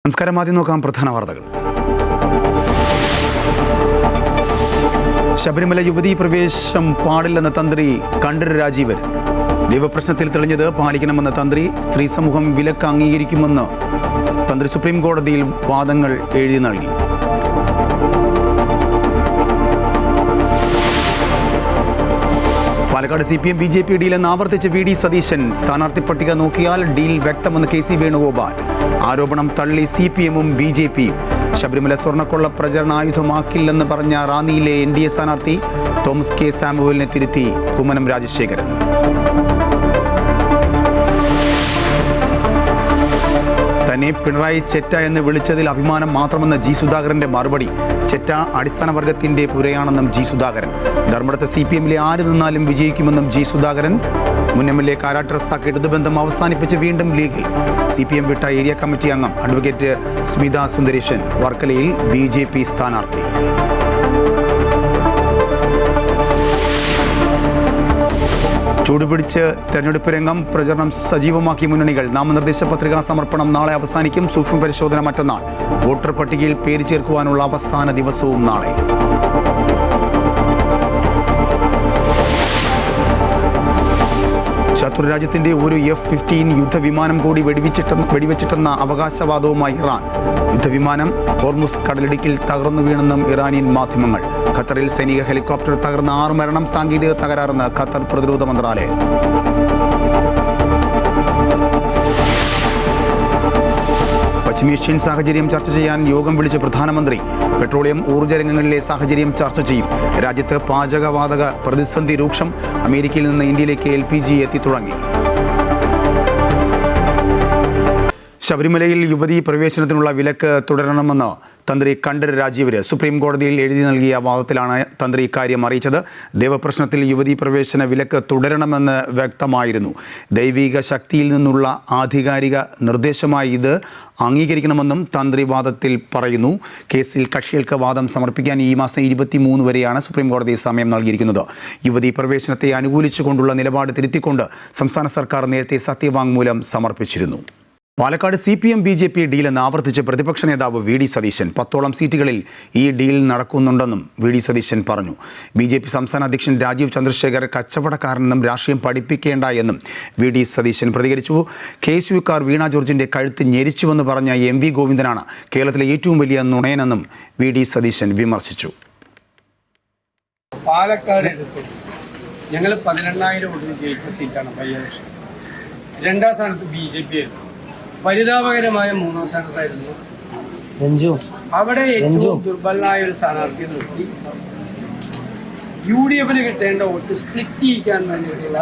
നമസ്കാരം. ആദ്യം നോക്കാം പ്രധാന വാർത്തകൾ. ശബരിമല യുവതീ പ്രവേശം പാടില്ലെന്ന തന്ത്രി കണ്ഠര് രാജീവരൻ. ദൈവപ്രശ്നത്തിൽ തെളിഞ്ഞത് പാലിക്കണമെന്ന തന്ത്രി. സ്ത്രീ സമൂഹം വിലക്ക് അംഗീകരിക്കുമെന്ന് തന്ത്രി സുപ്രീം കോടതിയിൽ വാദങ്ങൾ എഴുതി നൽകി. പാലക്കാട് CPM BJP ഡീലെന്ന് ആവർത്തിച്ച് VD സതീശൻ. സ്ഥാനാർത്ഥി പട്ടിക നോക്കിയാൽ ഡീൽ വ്യക്തമെന്ന് KC വേണുഗോപാൽ. ആരോപണം തള്ളി CPM-ഉം BJP-യും. ശബരിമല സ്വർണ്ണക്കൊള്ള പ്രചരണായുധമാക്കില്ലെന്ന് പറഞ്ഞ റാന്നിയിലെ NDA സ്ഥാനാർത്ഥി തോമസ് K. സാമുവലിനെ തിരുത്തി കുമ്മനം രാജശേഖരൻ. തന്നെ പിണറായി ചെറ്റ എന്ന് വിളിച്ചതിൽ അഭിമാനം മാത്രമെന്ന് G. സുധാകരന്റെ മറുപടി. ചെറ്റ അടിസ്ഥാന വർഗത്തിന്റെ പുരയാണെന്നും G. സുധാകരൻ. ധർമ്മടത്ത് CPM-ലെ ആര് നിന്നാലും വിജയിക്കുമെന്നും G. സുധാകരൻ. മുൻ MLA കാരാട്ട് റസാഖ് ഇടതുബന്ധം അവസാനിപ്പിച്ച് വീണ്ടും ലീഗിൽ. CPM വിട്ട ഏരിയ കമ്മിറ്റി അംഗം അഡ്വക്കേറ്റ് സ്മിത സുന്ദരേശൻ വർക്കലയിൽ BJP സ്ഥാനാർത്ഥി. ചൂടുപിടിച്ച് തെരഞ്ഞെടുപ്പ് രംഗം. പ്രചരണം സജീവമാക്കി മുന്നണികൾ. നാമനിർദ്ദേശ പത്രികാ സമർപ്പണം നാളെ അവസാനിക്കും. സൂക്ഷ്മ പരിശോധന മറ്റന്നാൾ. വോട്ടർ പട്ടികയിൽ പേര് ചേർക്കുവാനുള്ള അവസാന ദിവസവും നാളെ. ശത്രുരാജ്യത്തിന്റെ ഒരു F-15 യുദ്ധവിമാനം കൂടി വെടിവെച്ചിട്ടെന്ന അവകാശവാദവുമായി ഇറാൻ. യുദ്ധവിമാനം ഹോർമുസ് കടലിടുക്കിൽ തകർന്നു വീണെന്നും ഇറാനിയൻ മാധ്യമങ്ങൾ. ഖത്തറിൽ സൈനിക ഹെലികോപ്റ്റർ തകർന്ന 6 മരണം. സാങ്കേതിക തകരാറെന്ന് ഖത്തർ പ്രതിരോധ മന്ത്രാലയം. പശ്ചിമേഷ്യൻ സാഹചര്യം ചർച്ച ചെയ്യാൻ യോഗം വിളിച്ച് പ്രധാനമന്ത്രി. പെട്രോളിയം ഊർജ്ജ രംഗങ്ങളിലെ സാഹചര്യം ചർച്ച ചെയ്യും. രാജ്യത്ത് പാചകവാതക പ്രതിസന്ധി രൂക്ഷം. അമേരിക്കയിൽ നിന്ന് ഇന്ത്യയിലേക്ക് LPG എത്തിത്തുടങ്ങി. ശബരിമലയിൽ യുവതീ പ്രവേശനത്തിനുള്ള വിലക്ക് തുടരണമെന്ന് തന്ത്രി കണ്ഠര് രാജീവര്. സുപ്രീം കോടതിയിൽ എഴുതി നൽകിയ വാദത്തിലാണ് തന്ത്രി ഇക്കാര്യം അറിയിച്ചത്. ദേവപ്രശ്നത്തിൽ യുവതീ പ്രവേശന വിലക്ക് തുടരണമെന്ന് വ്യക്തമായിരുന്നു. ദൈവിക ശക്തിയിൽ നിന്നുള്ള ആധികാരിക നിർദ്ദേശമായി ഇത് അംഗീകരിക്കണമെന്നും തന്ത്രി വാദത്തിൽ പറയുന്നു. കേസിൽ കക്ഷികൾക്ക് വാദം സമർപ്പിക്കാൻ ഈ മാസം 23 വരെയാണ് സുപ്രീം കോടതി സമയം നൽകിയിരിക്കുന്നത്. യുവതീ പ്രവേശനത്തെ അനുകൂലിച്ചുകൊണ്ടുള്ള നിലപാട് തിരുത്തിക്കൊണ്ട് സംസ്ഥാന സർക്കാർ നേരത്തെ സത്യവാങ്മൂലം സമർപ്പിച്ചിരുന്നു. പാലക്കാട് CPM BJP ഡീലെന്ന് ആവർത്തിച്ച് പ്രതിപക്ഷ നേതാവ് VD സതീശൻ. 10ഓളം സീറ്റുകളിൽ ഈ ഡീൽ നടക്കുന്നുണ്ടെന്നും VD സതീശൻ പറഞ്ഞു. BJP സംസ്ഥാന അധ്യക്ഷൻ രാജീവ് ചന്ദ്രശേഖർ കച്ചവടക്കാരനെന്നും രാഷ്ട്രീയം പഠിപ്പിക്കേണ്ട എന്നും VD സതീശൻ പ്രതികരിച്ചു. KSUക്കാർ വീണ ജോർജിന്റെ കഴുത്ത് ഞെരിച്ചുവെന്ന് പറഞ്ഞ MV ഗോവിന്ദനാണ് കേരളത്തിലെ ഏറ്റവും വലിയ നുണയനെന്നും VD സതീശൻ വിമർശിച്ചു. പാലക്കാട് ഞങ്ങൾ 18,000 വോട്ടിന് ജയിച്ച സീറ്റാണ് ബൈ-ഇലക്ഷൻ. 2ാം സ്ഥാനത്ത് BJP ആയിരുന്നു. പരിതാപകരമായ 3ാം സ്ഥാനത്തായിരുന്നു. അവിടെ ഏറ്റവും ദുർബലനായ ഒരു സ്ഥാനാർത്ഥിയെ നിർത്തി UDF-ന് കിട്ടേണ്ട വോട്ട് സ്പ്ലിറ്റ് ചെയ്യിക്കാൻ വേണ്ടിയിട്ടുള്ള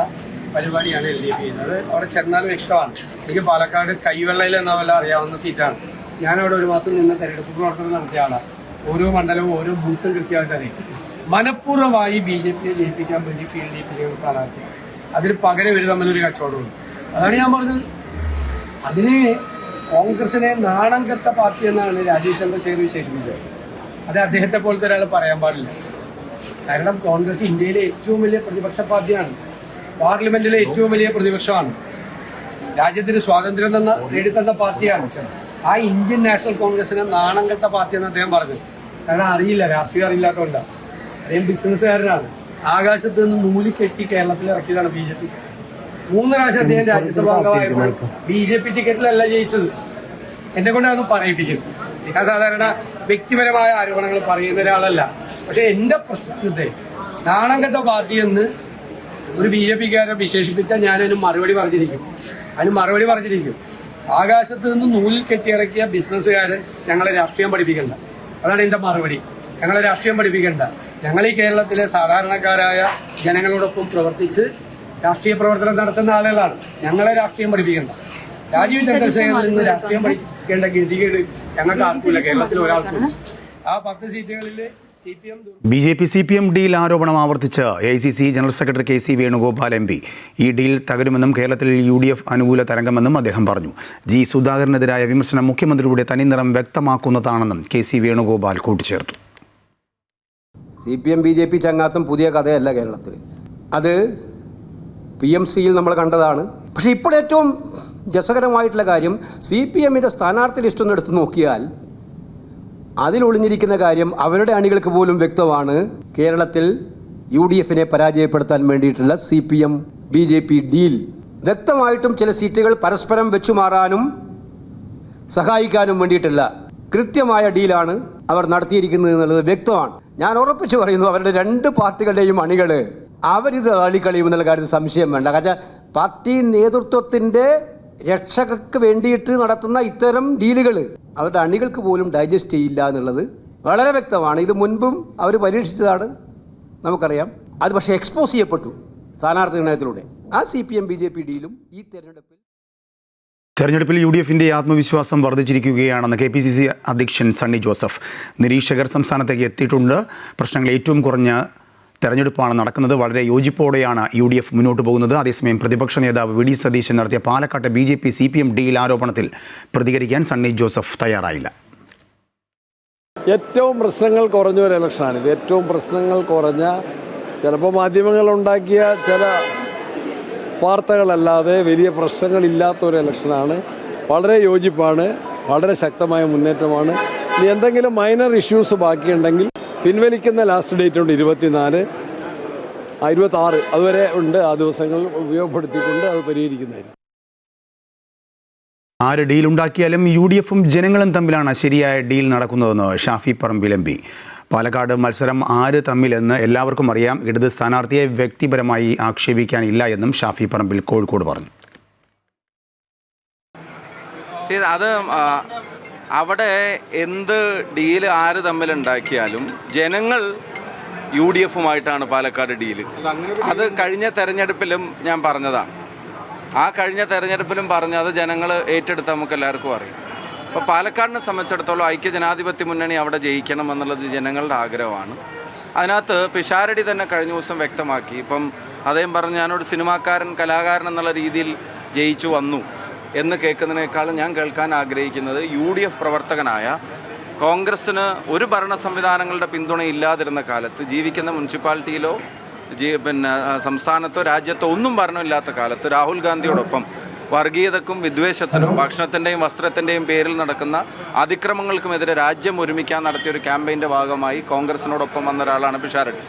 പരിപാടിയാണ് LDF ചെയ്യുന്നത്. അവിടെ ചെന്നാലും ഇഷ്ടമാണ്. എനിക്ക് പാലക്കാട് കൈവെള്ളയിൽ എന്ന പോലെ അറിയാവുന്ന സീറ്റാണ്. ഞാനവിടെ ഒരു മാസം നിന്ന് തെരഞ്ഞെടുപ്പ് പ്രവർത്തനം നടത്തിയ ആളാണ്. ഓരോ മണ്ഡലവും ഓരോ ബൂത്തും കൃത്യമായിട്ട് അറിയാം. മനഃപൂർവ്വമായി BJP-യെ ജയിപ്പിക്കാൻ വേണ്ടി ഫീൽഡ് ചെയ്യിപ്പിക്കുന്ന സ്ഥാനാർത്ഥി. അതിന് പകരം ഇവർ തമ്മിലൊരു കച്ചവടമുണ്ട്. അതാണ് ഞാൻ പറഞ്ഞത്. അതിന് കോൺഗ്രസിനെ നാണം കെട്ട പാർട്ടി എന്നാണ് രാജീവ് ചന്ദ്രശേഖർ വിശേഷിപ്പിച്ചത്. അത് അദ്ദേഹത്തെ പോലത്തെ ഒരാൾ പറയാൻ പാടില്ല. കാരണം കോൺഗ്രസ് ഇന്ത്യയിലെ ഏറ്റവും വലിയ പ്രതിപക്ഷ പാർട്ടിയാണ്. പാർലമെന്റിലെ ഏറ്റവും വലിയ പ്രതിപക്ഷമാണ്. രാജ്യത്തിന് സ്വാതന്ത്ര്യം നേടിത്തന്ന പാർട്ടിയാണ്. ആ ഇന്ത്യൻ നാഷണൽ കോൺഗ്രസിനെ നാണം കെട്ട പാർട്ടി എന്ന് അദ്ദേഹം പറഞ്ഞു. കാരണം അറിയില്ല, രാഷ്ട്രീയം അറിയില്ലാത്തതുകൊണ്ടാണ്. അദ്ദേഹം ബിസിനസ്സുകാരനാണ്. ആകാശത്ത് നിന്ന് നൂലി കെട്ടി കേരളത്തിൽ ഇറക്കിയതാണ് BJP. 3 പ്രാവശ്യം അദ്ദേഹം രാജ്യസഭാ അംഗമായപ്പോൾ BJP ടിക്കറ്റിലല്ല ജയിച്ചത്. എന്നെ കൊണ്ട് അതൊന്നും പറയിപ്പിക്കുന്നു. ഞാൻ സാധാരണ വ്യക്തിപരമായ ആരോപണങ്ങൾ പറയുന്ന ഒരാളല്ല. പക്ഷെ എന്റെ പ്രസ്ഥാനത്തെ നാണം കെട്ട പാർട്ടി എന്ന് ഒരു BJP-കാരെ വിശേഷിപ്പിച്ചാൽ ഞാനതിന് മറുപടി പറഞ്ഞിരിക്കും. ആകാശത്ത് നിന്ന് നൂലിൽ കെട്ടിയിറക്കിയ ബിസിനസ്സുകാരൻ ഞങ്ങളെ രാഷ്ട്രീയം പഠിപ്പിക്കണ്ട. അതാണ് എന്റെ മറുപടി. ഞങ്ങളെ രാഷ്ട്രീയം പഠിപ്പിക്കണ്ട. ഞങ്ങൾ ഈ കേരളത്തിലെ സാധാരണക്കാരായ ജനങ്ങളോടൊപ്പം പ്രവർത്തിച്ച് രാഷ്ട്രീയ പ്രവർത്തനം നടത്തുന്ന ആളുകളാണ്. ഞങ്ങളെ രാഷ്ട്രീയം പഠിപ്പിക്കേണ്ട. രാജീവ് ചന്ദ്രശേഖറിൽ നിന്ന് രാഷ്ട്രീയം പഠിക്കേണ്ട ഗതികേട് ഞങ്ങൾക്ക് ആർക്കുമില്ല, കേരളത്തിൽ ഒരാൾക്കും. ആ 10 സീറ്റുകളിൽ BJP CPM ഡീൽ ആരോപണം ആവർത്തിച്ച് AICC general secretary KC Venugopal MP. ഈ ഡീൽ തകരുമെന്നും കേരളത്തിൽ UDF അനുകൂല തരംഗമെന്നും അദ്ദേഹം പറഞ്ഞു. G. സുധാകരനെതിരായ വിമർശനം മുഖ്യമന്ത്രിയുടെ തനിനിറം വ്യക്തമാക്കുന്നതാണെന്നും KC വേണുഗോപാൽ കൂട്ടിച്ചേർത്തു. CPM BJP ചങ്ങാത്തം പുതിയ കഥയല്ല കേരളത്തിൽ. അത് PMCയിൽ നമ്മൾ കണ്ടതാണ്. പക്ഷേ ഇപ്പോൾ ഏറ്റവും രസകരമായിട്ടുള്ള കാര്യം, CPM-ന്റെ സ്ഥാനാർത്ഥി ലിസ്റ്റൊന്ന് എടുത്ത് നോക്കിയാൽ അതിലൊളിഞ്ഞിരിക്കുന്ന കാര്യം അവരുടെ അണികൾക്ക് പോലും വ്യക്തമാണ്. കേരളത്തിൽ UDF-നെ പരാജയപ്പെടുത്താൻ വേണ്ടിയിട്ടുള്ള CPM-BJP ഡീൽ വ്യക്തമായിട്ടും ചില സീറ്റുകൾ പരസ്പരം വെച്ചുമാറാനും സഹായിക്കാനും വേണ്ടിയിട്ടുള്ള കൃത്യമായ ഡീലാണ് അവർ നടത്തിയിരിക്കുന്നത് എന്നുള്ളത് വ്യക്തമാണ്. ഞാൻ ഉറപ്പിച്ചു പറയുന്നു, അവരുടെ രണ്ട് പാർട്ടികളുടെയും അണികൾ അവരിത് തള്ളിക്കളയുമെന്നുള്ള കാര്യത്തിൽ സംശയം വേണ്ട. കാരണം പാർട്ടി നേതൃത്വത്തിൻ്റെ രക്ഷകർക്ക് വേണ്ടിയിട്ട് നടത്തുന്ന ഇത്തരം ഡീലുകൾ അവരുടെ അണികൾക്ക് പോലും ഡൈജസ്റ്റ് ചെയ്യില്ല എന്നുള്ളത് വളരെ വ്യക്തമാണ്. ഇത് മുൻപും അവർ പരീക്ഷിച്ചതാണ്, നമുക്കറിയാം. അത് പക്ഷേ എക്സ്പോസ് ചെയ്യപ്പെട്ടു സ്ഥാനാർത്ഥി നിർണയത്തിലൂടെ. ആ CPM-BJP ഡീലും ഈ തെരഞ്ഞെടുപ്പിൽ UDF-ന്റെ ആത്മവിശ്വാസം വർദ്ധിച്ചിരിക്കുകയാണെന്ന് KPCC അധ്യക്ഷൻ സണ്ണി ജോസഫ്. നിരീക്ഷകർ സംസ്ഥാനത്തേക്ക് എത്തിയിട്ടുണ്ട്. പ്രശ്നങ്ങൾ ഏറ്റവും കുറഞ്ഞ തെരഞ്ഞെടുപ്പാണ് നടക്കുന്നത്. വളരെ യോജിപ്പോടെയാണ് UDF മുന്നോട്ട് പോകുന്നത്. അതേസമയം പ്രതിപക്ഷ നേതാവ് VD സതീശൻ നടത്തിയ പാലക്കാട്ടെ BJP-CPM ഡീൽ ആരോപണത്തിൽ പ്രതികരിക്കാൻ സണ്ണി ജോസഫ് തയ്യാറായില്ല. ഏറ്റവും പ്രശ്നങ്ങൾ കുറഞ്ഞ ഒരു ഇലക്ഷനാണിത്. ഏറ്റവും പ്രശ്നങ്ങൾ കുറഞ്ഞ, ചിലപ്പോൾ മാധ്യമങ്ങളുണ്ടാക്കിയ ചില വാർത്തകളല്ലാതെ വലിയ പ്രശ്നങ്ങളില്ലാത്ത ഒരു ഇലക്ഷനാണ്. വളരെ യോജിപ്പാണ്, വളരെ ശക്തമായ മുന്നേറ്റമാണ്. ഇനി എന്തെങ്കിലും മൈനർ ഇഷ്യൂസ് ബാക്കിയുണ്ടെങ്കിൽ പിൻവലിക്കുന്ന ലാസ്റ്റ് ഡേറ്റ് ഉണ്ട് 24, 26 അതുവരെ ഉണ്ട്. ആ ദിവസങ്ങൾ ഉപയോഗപ്പെടുത്തിക്കൊണ്ട് അത് പരിഹരിക്കുന്നതായിരിക്കും. ആര് ഡീലുണ്ടാക്കിയാലും UDF-ഉം ജനങ്ങളും തമ്മിലാണ് ശരിയായ ഡീൽ നടക്കുന്നതെന്ന് ഷാഫി പറമ്പിൽ MP. പാലക്കാട് മത്സരം ആര് തമ്മിലെന്ന് എല്ലാവർക്കും അറിയാം. ഇടത് സ്ഥാനാർത്ഥിയെ വ്യക്തിപരമായി ആക്ഷേപിക്കാനില്ല എന്നും ഷാഫി പറമ്പിൽ കോഴിക്കോട് പറഞ്ഞു. അത് അവിടെ എന്ത് ഡീല് ആര് തമ്മിലുണ്ടാക്കിയാലും ജനങ്ങൾ UDF-ഉമായിട്ടാണ് പാലക്കാട് ഡീല്. അത് കഴിഞ്ഞ തെരഞ്ഞെടുപ്പിലും ഞാൻ പറഞ്ഞതാണ്. ആ കഴിഞ്ഞ തെരഞ്ഞെടുപ്പിലും പറഞ്ഞത് ജനങ്ങൾ ഏറ്റെടുത്ത് നമുക്ക് എല്ലാവർക്കും അറിയാം. അപ്പോൾ പാലക്കാടിനെ സംബന്ധിച്ചിടത്തോളം ഐക്യജനാധിപത്യ മുന്നണി അവിടെ ജയിക്കണം എന്നുള്ളത് ജനങ്ങളുടെ ആഗ്രഹമാണ്. അതിനകത്ത് പിഷാരടി തന്നെ കഴിഞ്ഞ ദിവസം വ്യക്തമാക്കി. ഇപ്പം അദ്ദേഹം പറഞ്ഞു, ഞാനൊരു സിനിമാക്കാരൻ കലാകാരൻ എന്നുള്ള രീതിയിൽ ജയിച്ചു വന്നു എന്ന് കേൾക്കുന്നതിനേക്കാളും ഞാൻ കേൾക്കാൻ ആഗ്രഹിക്കുന്നത് UDF പ്രവർത്തകനായ കോൺഗ്രസ്സിന് ഒരു ഭരണ സംവിധാനങ്ങളുടെ പിന്തുണ ഇല്ലാതിരുന്ന കാലത്ത്, ജീവിക്കുന്ന മുനിസിപ്പാലിറ്റിയിലോ സംസ്ഥാനത്തോ രാജ്യത്തോ ഒന്നും ഭരണമില്ലാത്ത കാലത്ത് രാഹുൽ ഗാന്ധിയോടൊപ്പം വർഗീയതക്കും വിദ്വേഷത്തിനും ഭക്ഷണത്തിൻ്റെയും വസ്ത്രത്തിൻ്റെയും പേരിൽ നടക്കുന്ന അതിക്രമങ്ങൾക്കുമെതിരെ രാജ്യം ഒരുമിക്കാൻ നടത്തിയൊരു ക്യാമ്പയിൻ്റെ ഭാഗമായി കോൺഗ്രസിനോടൊപ്പം വന്ന ഒരാളാണ് പിഷാരടി.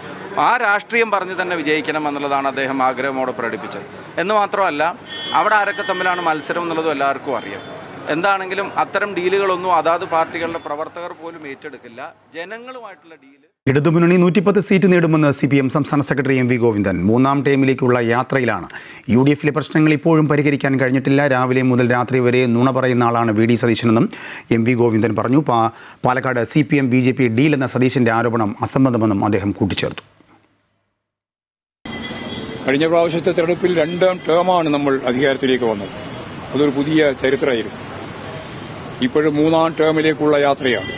ആ രാഷ്ട്രീയം പറഞ്ഞ് തന്നെ വിജയിക്കണം എന്നുള്ളതാണ് അദ്ദേഹം ആഗ്രഹമോടെ പ്രകടിപ്പിച്ചത്. എന്ന് മാത്രമല്ല, അവിടെ ആരൊക്കെ തമ്മിലാണ് മത്സരം എന്നുള്ളതും എല്ലാവർക്കും അറിയാം. എന്താണെങ്കിലും അത്തരം ഡീലുകളൊന്നും അതാത് പാർട്ടികളുടെ പ്രവർത്തകർ പോലും ഏറ്റെടുക്കില്ല. ജനങ്ങളുമായിട്ടുള്ള ഡീല്. ഇടതുമുന്നണി 110 സീറ്റ് നേടുമെന്ന് CPM സംസ്ഥാന സെക്രട്ടറി MV ഗോവിന്ദൻ. 3ാം ടേമിലേക്കുള്ള യാത്രയിലാണ്. UDF-ലെ പ്രശ്നങ്ങൾ ഇപ്പോഴും പരിഹരിക്കാൻ കഴിഞ്ഞിട്ടില്ല. രാവിലെ മുതൽ രാത്രി വരെ നുണ പറയുന്ന ആളാണ് VD സതീശനെന്നും MV ഗോവിന്ദൻ പറഞ്ഞു. പാലക്കാട് CPM-BJP ഡീൽ എന്ന സതീശൻ്റെ ആരോപണം അസംബന്ധമെന്നും അദ്ദേഹം കൂട്ടിച്ചേർത്തു. കഴിഞ്ഞ പ്രാവശ്യത്തെ തെരഞ്ഞെടുപ്പിൽ 2ാം ടേമാണ് നമ്മൾ അധികാരത്തിലേക്ക് വന്നത്. അതൊരു പുതിയ ചരിത്രമായിരുന്നു. ഇപ്പോഴും 3ാം ടേമിലേക്കുള്ള യാത്രയാണ്.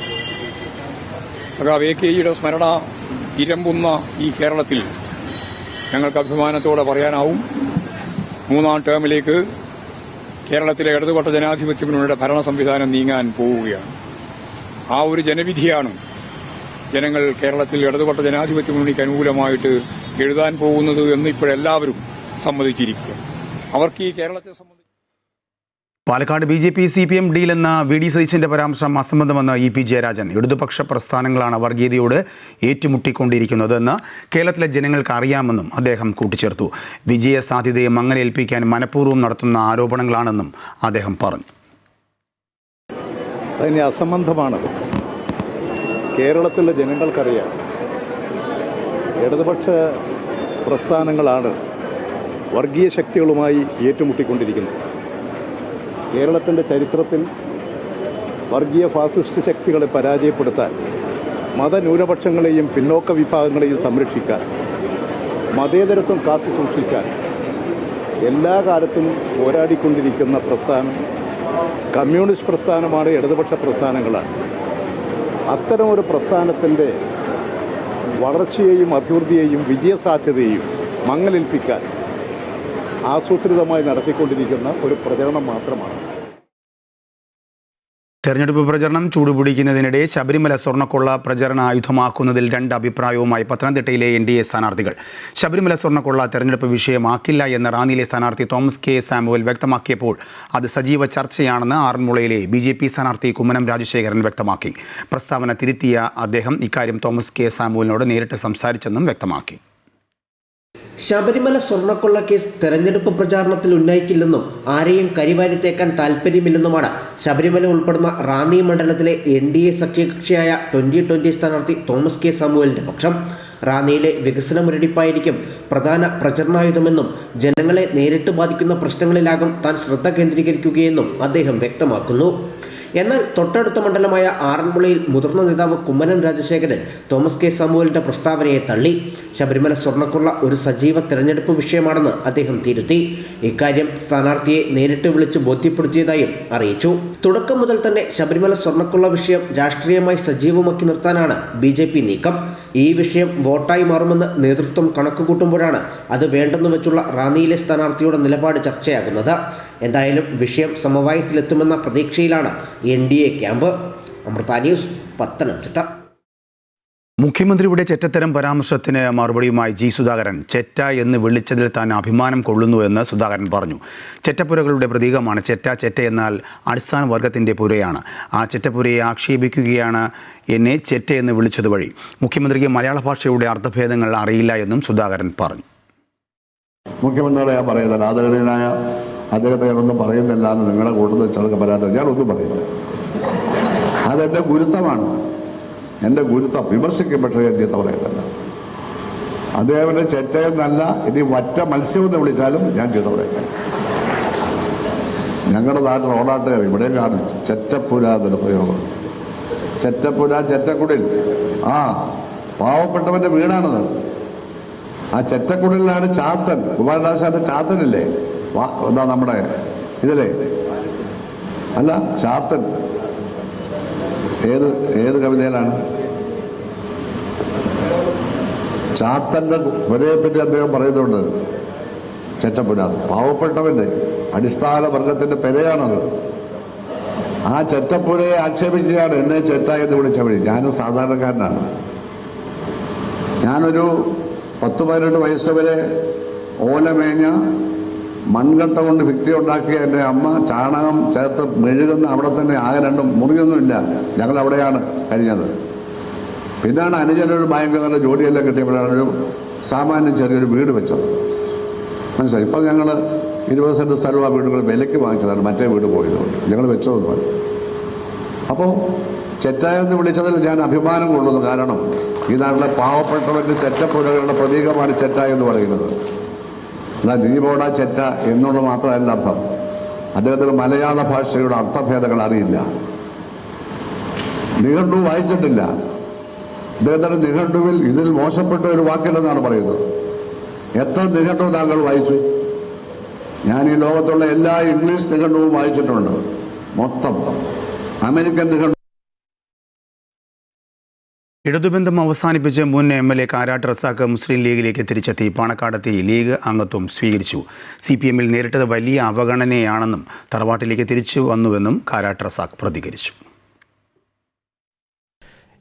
സഖാവ് AKജിയുടെ സ്മരണ ഇരമ്പുന്ന ഈ കേരളത്തിൽ ഞങ്ങൾക്ക് അഭിമാനത്തോടെ പറയാനാവും, 3ാം ടേമിലേക്ക് കേരളത്തിലെ ഇടതുപക്ഷ ജനാധിപത്യ മുന്നണിയുടെ ഭരണ സംവിധാനം നീങ്ങാൻ പോവുകയാണ്. ആ ഒരു ജനവിധിയാണ് ജനങ്ങൾ കേരളത്തിൽ ഇടതുപക്ഷ ജനാധിപത്യ മുന്നണിക്ക് അനുകൂലമായിട്ട് എഴുതാൻ പോകുന്നത് എന്ന് ഇപ്പോഴെല്ലാവരും സമ്മതിച്ചിരിക്കുക. അവർക്ക് ഈ കേരളത്തെ സംബന്ധിച്ച് പാലക്കാട് BJP-CPM ഡീൽ എന്ന VD സതീശൻ്റെ പരാമർശം അസംബന്ധമെന്ന് EP ജയരാജൻ. ഇടതുപക്ഷ പ്രസ്ഥാനങ്ങളാണ് വർഗീയതയോട് ഏറ്റുമുട്ടിക്കൊണ്ടിരിക്കുന്നതെന്ന് കേരളത്തിലെ ജനങ്ങൾക്ക് അറിയാമെന്നും അദ്ദേഹം കൂട്ടിച്ചേർത്തു. വിജയ സാധ്യതയെ മങ്ങലേൽപ്പിക്കാൻ മനഃപൂർവ്വം നടത്തുന്ന ആരോപണങ്ങളാണെന്നും അദ്ദേഹം പറഞ്ഞു. അതിന് അസംബന്ധമാണ്. കേരളത്തിലെ ജനങ്ങൾക്കറിയാം, ഇടതുപക്ഷ പ്രസ്ഥാനങ്ങളാണ് വർഗീയ ശക്തികളുമായി ഏറ്റുമുട്ടിക്കൊണ്ടിരിക്കുന്നത്. കേരളത്തിൻ്റെ ചരിത്രത്തിൽ വർഗീയ ഫാസിസ്റ്റ് ശക്തികളെ പരാജയപ്പെടുത്താൻ, മതന്യൂനപക്ഷങ്ങളെയും പിന്നോക്ക വിഭാഗങ്ങളെയും സംരക്ഷിക്കാൻ, മതേതരത്വം കാത്തു സൂക്ഷിക്കാൻ എല്ലാ കാലത്തും പോരാടിക്കൊണ്ടിരിക്കുന്ന പ്രസ്ഥാനം കമ്മ്യൂണിസ്റ്റ് പ്രസ്ഥാനമാണ്, ഇടതുപക്ഷ പ്രസ്ഥാനങ്ങളാണ്. അത്തരമൊരു പ്രസ്ഥാനത്തിൻ്റെ വളർച്ചയെയും അഭിവൃദ്ധിയെയും വിജയസാധ്യതയെയും മങ്ങലേൽപ്പിക്കാൻ ആസൂത്രിതമായി നടത്തിക്കൊണ്ടിരിക്കുന്ന ഒരു പ്രചരണം മാത്രമാണ്. തെരഞ്ഞെടുപ്പ് പ്രചരണം ചൂടുപിടിക്കുന്നതിനിടെ ശബരിമല സ്വർണ്ണക്കൊള്ള പ്രചരണ ആയുധമാക്കുന്നതിൽ രണ്ട് അഭിപ്രായവുമായി പത്തനംതിട്ടയിലെ NDA സ്ഥാനാർത്ഥികൾ. ശബരിമല സ്വർണ്ണക്കൊള്ള തെരഞ്ഞെടുപ്പ് വിഷയമാക്കില്ല എന്ന റാന്നിയിലെ സ്ഥാനാർത്ഥി തോമസ് കെ സാമുവൽ വ്യക്തമാക്കിയപ്പോൾ അത് സജീവ ചർച്ചയാണെന്ന് ആറന്മുളയിലെ BJP സ്ഥാനാർത്ഥി കുമ്മനം രാജശേഖരൻ വ്യക്തമാക്കി. പ്രസ്താവന തിരുത്തിയ അദ്ദേഹം ഇക്കാര്യം തോമസ് കെ സാമുവലിനോട് നേരിട്ട് സംസാരിച്ചെന്നും വ്യക്തമാക്കി. ശബരിമല സ്വർണ്ണക്കൊള്ള കേസ് തെരഞ്ഞെടുപ്പ് പ്രചാരണത്തിൽ ഉന്നയിക്കില്ലെന്നും ആരെയും കരിവാരിത്തേക്കാൻ താൽപ്പര്യമില്ലെന്നുമാണ് ശബരിമല ഉൾപ്പെടുന്ന റാന്നി മണ്ഡലത്തിലെ NDA സഖ്യകക്ഷിയായ 2020 സ്ഥാനാർത്ഥി തോമസ് കെ സാമുവലിന്റെ പക്ഷം. റാന്നിയിലെ വികസന മുരടിപ്പായിരിക്കും പ്രധാന പ്രചരണായുധമെന്നും ജനങ്ങളെ നേരിട്ട് ബാധിക്കുന്ന പ്രശ്നങ്ങളിലാകും താൻ ശ്രദ്ധ കേന്ദ്രീകരിക്കുകയെന്നും അദ്ദേഹം വ്യക്തമാക്കുന്നു. എന്നാൽ തൊട്ടടുത്ത മണ്ഡലമായ ആറന്മുളയിൽ മുതിർന്ന നേതാവ് കുമ്മനം രാജശേഖരൻ തോമസ് കെ സാമുവലിന്റെ പ്രസ്താവനയെ തള്ളി. ശബരിമല സ്വർണ്ണക്കൊള്ള ഒരു സജീവ തെരഞ്ഞെടുപ്പ് വിഷയമാണെന്ന് അദ്ദേഹം തിരുത്തി. ഇക്കാര്യം സ്ഥാനാർത്ഥിയെ നേരിട്ട് വിളിച്ച് ബോധ്യപ്പെടുത്തിയതായും അറിയിച്ചു. തുടക്കം മുതൽ തന്നെ ശബരിമല സ്വർണ്ണക്കൊള്ള വിഷയം രാഷ്ട്രീയമായി സജീവമാക്കി നിർത്താനാണ് BJP നീക്കം. ഈ വിഷയം വോട്ടായി മാറുമെന്ന് നേതൃത്വം കണക്കുകൂട്ടുമ്പോഴാണ് അത് വേണ്ടെന്ന് വെച്ചുള്ള റാന്നിയിലെ സ്ഥാനാർത്ഥിയുടെ നിലപാട് ചർച്ചയാകുന്നത്. എന്തായാലും വിഷയം സമവായത്തിലെത്തുമെന്ന പ്രതീക്ഷയിലാണ് NDA ക്യാമ്പ്. അമൃത ന്യൂസ്, പത്തനംതിട്ട. മുഖ്യമന്ത്രിയുടെ ചെറ്റത്തരം പരാമർശത്തിന് മറുപടിയുമായി G. സുധാകരൻ ചെറ്റ എന്ന് വിളിച്ചതിൽ താൻ അഭിമാനം കൊള്ളുന്നുവെന്ന് സുധാകരൻ പറഞ്ഞു. ചെറ്റപ്പുരകളുടെ പ്രതീകമാണ് ചെറ്റ. ചെറ്റ എന്നാൽ അടിസ്ഥാന വർഗത്തിൻ്റെ പുരയാണ്. ആ ചെറ്റപ്പുരയെ ആക്ഷേപിക്കുകയാണ് എന്നെ ചെറ്റ എന്ന് വിളിച്ചത് വഴി. മുഖ്യമന്ത്രിക്ക് മലയാള ഭാഷയുടെ അർത്ഥഭേദങ്ങൾ അറിയില്ല എന്നും സുധാകരൻ പറഞ്ഞു. മുഖ്യമന്ത്രിയുടെ ഞാൻ പറയുന്നില്ല, ആദരണീയനായ അദ്ദേഹത്തെ ഞാനൊന്നും പറയുന്നില്ല എന്ന് നിങ്ങളുടെ കൂട്ടത്തിൽ ചിലർക്ക് പരാതി. ഞാനൊന്നും പറയുന്നില്ല. അതെൻ്റെ ഗുരുത്വമാണ്, എൻ്റെ ഗുരുത്വം. വിമർശിക്കും, പക്ഷേ ഞാൻ ചീത്ത പറയുന്നില്ല. അദ്ദേഹത്തിൻ്റെ ചെറ്റയെന്നല്ല, ഇനി വറ്റ മത്സ്യമെന്ന് വിളിച്ചാലും ഞാൻ ചീത്ത പറയുന്നില്ല. ഞങ്ങളുടെ നാട്ടിൽ ഓണാട്ടുകാർ ഇവിടെയും കാണും ചെറ്റപ്പുര എന്നൊരു പ്രയോഗം. ചെറ്റപ്പുര, ചെറ്റക്കുടിൽ. പാവപ്പെട്ടവൻ്റെ വീടാണത്. ആ ചെറ്റക്കുടിലാണ് ചാത്തൻ. കുമാരനാശാന്റെ ചാത്തനില്ലേ? എന്താ നമ്മുടെ ഇതിലെ അല്ല, ചാത്തൻ ഏത് കവിതയിലാണ്? ചാത്തൻ്റെ പുരയെപ്പറ്റി അദ്ദേഹം പറയുന്നുണ്ട്. ചെറ്റപ്പുര പാവപ്പെട്ടവൻ്റെ അടിസ്ഥാന വർഗത്തിൻ്റെ പെരയാണത്. ആ ചെറ്റപ്പുരയെ ആക്ഷേപിക്കുകയാണ് എന്നെ ചെറ്റ എന്ന് വിളിച്ച വഴി. ഞാനും സാധാരണക്കാരനാണ്. ഞാനൊരു 10-12 വയസ്സ് വരെ ഓലമേഞ്ഞ മൺകട്ട കൊണ്ട് ഭിത്തി ഉണ്ടാക്കിയ എൻ്റെ അമ്മ ചാണകം ചേർത്ത് മെഴുകുന്ന അവിടെ തന്നെ ആകെ 2 മുറിയൊന്നുമില്ല. ഞങ്ങൾ അവിടെയാണ് കഴിഞ്ഞത്. പിന്നാണ് അനുജനൊരു ഭയങ്കര നല്ല ജോലിയെല്ലാം കിട്ടിയപ്പോഴാണ് ഒരു സാമാന്യം ചെറിയൊരു വീട് വെച്ചത്. മനസ്സിലായി. ഇപ്പം ഞങ്ങൾ 20 സെൻറ്റ് സ്ഥലം ആ വീടുകൾ വിലയ്ക്ക് വാങ്ങിച്ചതാണ്. മറ്റേ വീട് പോയതുകൊണ്ട് ഞങ്ങൾ വെച്ചതൊന്നും. അപ്പോൾ ചെറ്റായെന്ന് വിളിച്ചതിൽ ഞാൻ അഭിമാനം കൊള്ളുന്നു. കാരണം ഈ നാട്ടിലെ പാവപ്പെട്ടവൻ്റെ ചെറ്റപ്പുരകളുടെ പ്രതീകമാണ് ചെറ്റ എന്ന് പറയുന്നത്. എന്നാൽ ദീപോട ചെറ്റ എന്നുള്ളത് മാത്രമല്ല അർത്ഥം. അദ്ദേഹത്തിന് മലയാള ഭാഷയുടെ അർത്ഥഭേദങ്ങൾ അറിയില്ല. നിഘണ്ടു വായിച്ചിട്ടില്ല. അദ്ദേഹത്തിൻ്റെ നിഘണ്ടുവിൽ ഇതിൽ മോശപ്പെട്ട ഒരു വാക്കില്ലെന്നാണ് പറയുന്നത്. എത്ര നിഘണ്ടു താങ്കൾ വായിച്ചു? ഞാൻ ഈ ലോകത്തുള്ള എല്ലാ ഇംഗ്ലീഷ് നിഘണ്ടുവും വായിച്ചിട്ടുണ്ട്. മൊത്തം അമേരിക്കൻ നിഘണ്ടു. ഇടതുബന്ധം അവസാനിപ്പിച്ച് മുൻ MLA കാരാട്ട് റസാഖ് മുസ്ലിം ലീഗിലേക്ക് തിരിച്ചെത്തി. പാണക്കാടെത്തി ലീഗ് അംഗത്വം സ്വീകരിച്ചു. CPM-ൽ നേരിട്ടത് വലിയ അവഗണനയാണെന്നും തറവാട്ടിലേക്ക് തിരിച്ചു വന്നുവെന്നും കാരാട്ട് റസാഖ് പ്രതികരിച്ചു.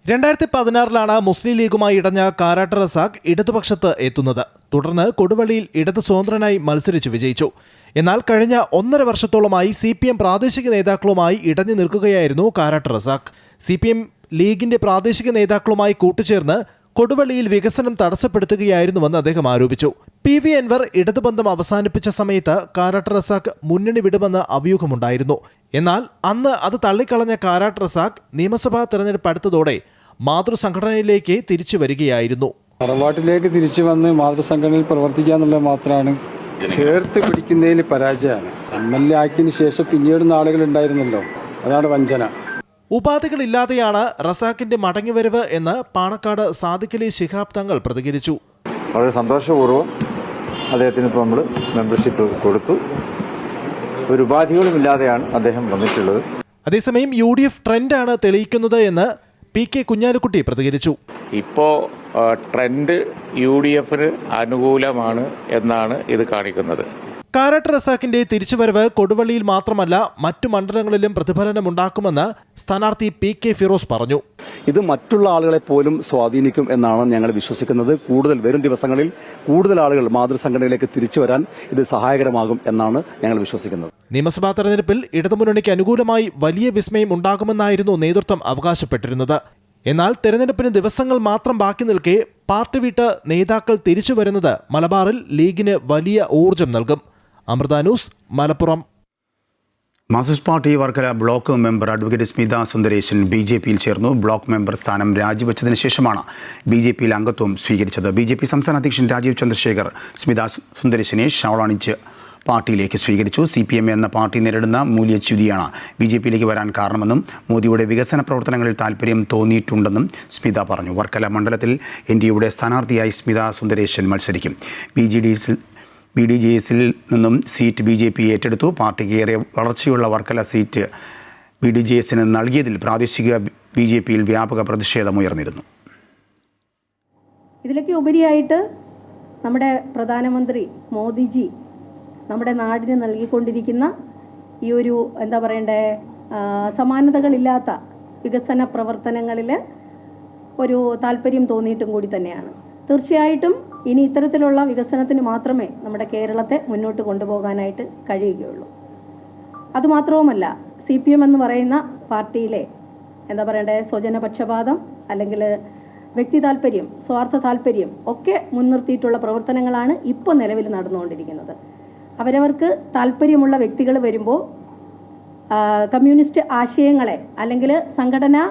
2016 മുസ്ലിം ലീഗുമായി ഇടഞ്ഞ കാരാട്ട് റസാഖ് ഇടതുപക്ഷത്ത് എത്തുന്നത്. തുടർന്ന് കൊടുവള്ളിയിൽ ഇടത് സ്വതന്ത്രനായി മത്സരിച്ച് വിജയിച്ചു. എന്നാൽ കഴിഞ്ഞ 1.5 വർഷത്തോളമായി CPM പ്രാദേശിക നേതാക്കളുമായി ഇടഞ്ഞു നിൽക്കുകയായിരുന്നു കാരാട്ട് റസാഖ്. CPM ലീഗിന്റെ പ്രാദേശിക നേതാക്കളുമായി കൂട്ടുചേർന്ന് കൊടുവള്ളിയിൽ വികസനം തടസ്സപ്പെടുത്തുകയായിരുന്നുവെന്ന് അദ്ദേഹം ആരോപിച്ചു. PV അൻവർ ഇടതുബന്ധം അവസാനിപ്പിച്ച സമയത്ത് കാരാട്ട് റസാഖ് മുന്നണി വിടുമെന്ന് അഭ്യൂഹമുണ്ടായിരുന്നു. എന്നാൽ അന്ന് അത് തള്ളിക്കളഞ്ഞ കാരാട്ട് റസാഖ് നിയമസഭാ തെരഞ്ഞെടുപ്പ് അടുത്തതോടെ മാതൃസംഘടനയിലേക്ക് തിരിച്ചു വരികയായിരുന്നു. തറവാട്ടിലേക്ക് തിരിച്ചു വന്ന് മാതൃസംഘടനയിൽ പ്രവർത്തിക്കുക എന്നുള്ളത് മാത്രമാണ്. ചേർത്ത് പിടിക്കുന്നതിൽ പരാജയമാണ്. MLA ആക്കിയതിന് ശേഷം പിന്നീട് ആളുകൾ ഉണ്ടായിരുന്നല്ലോ, അതാണ് വഞ്ചന. ഉപാധികളില്ലാതെയാണ് റസാഖിന്റെ മടങ്ങിവരവ് എന്ന് പാണക്കാട് സാദിഖലി ശിഹാബ് തങ്ങൾ പ്രതികരിച്ചു. വളരെ സന്തോഷപൂർവ്വം അദ്ദേഹത്തിന് ഇപ്പോൾ നമ്മൾ മെമ്പർഷിപ്പ് കൊടുത്തു. ഒരു ഉപാധികളുമില്ലാതെയാണ് അദ്ദേഹം വന്നിട്ടുള്ളത്. അതേസമയം UDF ട്രെൻഡാണ് തെളിയിക്കുന്നത് എന്ന് PK കുഞ്ഞാലിക്കുട്ടി പ്രതികരിച്ചു. ഇപ്പോൾ ട്രെൻഡ് UDFന് അനുകൂലമാണ് എന്നാണ് ഇത് കാണിക്കുന്നത്. കാരാട്ട് റസാഖിന്റെ തിരിച്ചുവരവ് കൊടുവള്ളിയിൽ മാത്രമല്ല മറ്റു മണ്ഡലങ്ങളിലും പ്രതിഫലനമുണ്ടാക്കുമെന്ന് സ്ഥാനാർത്ഥി PK ഫിറോസ് പറഞ്ഞു. ഇത് മറ്റുള്ള ആളുകളെ പോലും സ്വാധീനിക്കും എന്നാണ് ഞങ്ങൾ വിശ്വസിക്കുന്നത്. വരും ദിവസങ്ങളിൽ കൂടുതൽ ആളുകൾ മാതൃസംഘടനയിലേക്ക് തിരിച്ചു വരാൻ ഇത് സഹായകരമാകും എന്നാണ് ഞങ്ങൾ വിശ്വസിക്കുന്നത്. നിയമസഭാ തെരഞ്ഞെടുപ്പിൽ ഇടതുമുന്നണിക്ക് അനുകൂലമായി വലിയ വിസ്മയം ഉണ്ടാകുമെന്നായിരുന്നു നേതൃത്വം അവകാശപ്പെട്ടിരുന്നത്. എന്നാൽ തെരഞ്ഞെടുപ്പിന് ദിവസങ്ങൾ മാത്രം ബാക്കി നിൽക്കെ പാർട്ടി വിട്ട് നേതാക്കൾ തിരിച്ചു വരുന്നത് മലബാറിൽ ലീഗിന് വലിയ ഊർജം നൽകും. Amrita news, Malappuram. Marxist party Varkala block member advocate Smitha Sundaresan BJPയിൽ ചേർന്നു. ബ്ലോക്ക് മെമ്പർ സ്ഥാനം രാജിവെച്ചതിന് ശേഷമാണ് BJPയിൽ അംഗത്വം സ്വീകരിച്ചത്. BJP സംസ്ഥാന അധ്യക്ഷൻ രാജീവ് ചന്ദ്രശേഖർ സ്മിത സുന്ദരേശനെ ഷവളണിച്ച് പാർട്ടിയിലേക്ക് സ്വീകരിച്ചു. CPM എന്ന പാർട്ടി നേരിടുന്ന മൂല്യച്യുതിയാണ് BJPയിലേക്ക് വരാൻ കാരണമെന്നും മോദിയുടെ വികസന പ്രവർത്തനങ്ങളിൽ താൽപ്പര്യം തോന്നിയിട്ടുണ്ടെന്നും സ്മിത പറഞ്ഞു. വർക്കല മണ്ഡലത്തിൽ NDAയുടെ സ്ഥാനാർത്ഥിയായി സ്മിത സുന്ദരേശൻ മത്സരിക്കും. BDJSൽ നിന്നും സീറ്റ് BJP ഏറ്റെടുത്തു. പാർട്ടിക്ക് ഏറെ വളർച്ചയുള്ള വർക്കല സീറ്റ് BDJSന് നൽകിയതിൽ പ്രാദേശിക BJPയിൽ വ്യാപക പ്രതിഷേധമുയർന്നിരുന്നു. ഇതിലൊക്കെ ഉപരിയായിട്ട് നമ്മുടെ പ്രധാനമന്ത്രി മോദിജി നമ്മുടെ നാടിന് നൽകിക്കൊണ്ടിരിക്കുന്ന ഈ ഒരു സമാനതകളില്ലാത്ത വികസന പ്രവർത്തനങ്ങളിൽ ഒരു താല്പര്യം തോന്നിയിട്ടും കൂടി തന്നെയാണ്. തീർച്ചയായിട്ടും ഇനി ഇത്തരത്തിലുള്ള വികസനത്തിന് മാത്രമേ നമ്മുടെ കേരളത്തെ മുന്നോട്ട് കൊണ്ടുപോകാനായിട്ട് കഴിയുകയുള്ളൂ. അതുമാത്രവുമല്ല, CPM എന്ന് പറയുന്ന പാർട്ടിയിലെ സ്വജനപക്ഷപാതം അല്ലെങ്കിൽ വ്യക്തി താല്പര്യം, സ്വാർത്ഥ താല്പര്യം ഒക്കെ മുൻനിർത്തിയിട്ടുള്ള പ്രവർത്തനങ്ങളാണ് ഇപ്പോൾ നിലവിൽ നടന്നുകൊണ്ടിരിക്കുന്നത്. അവരവർക്ക് താല്പര്യമുള്ള വ്യക്തികൾ വരുമ്പോൾ കമ്മ്യൂണിസ്റ്റ് ആശയങ്ങളെ അല്ലെങ്കിൽ സംഘടനാ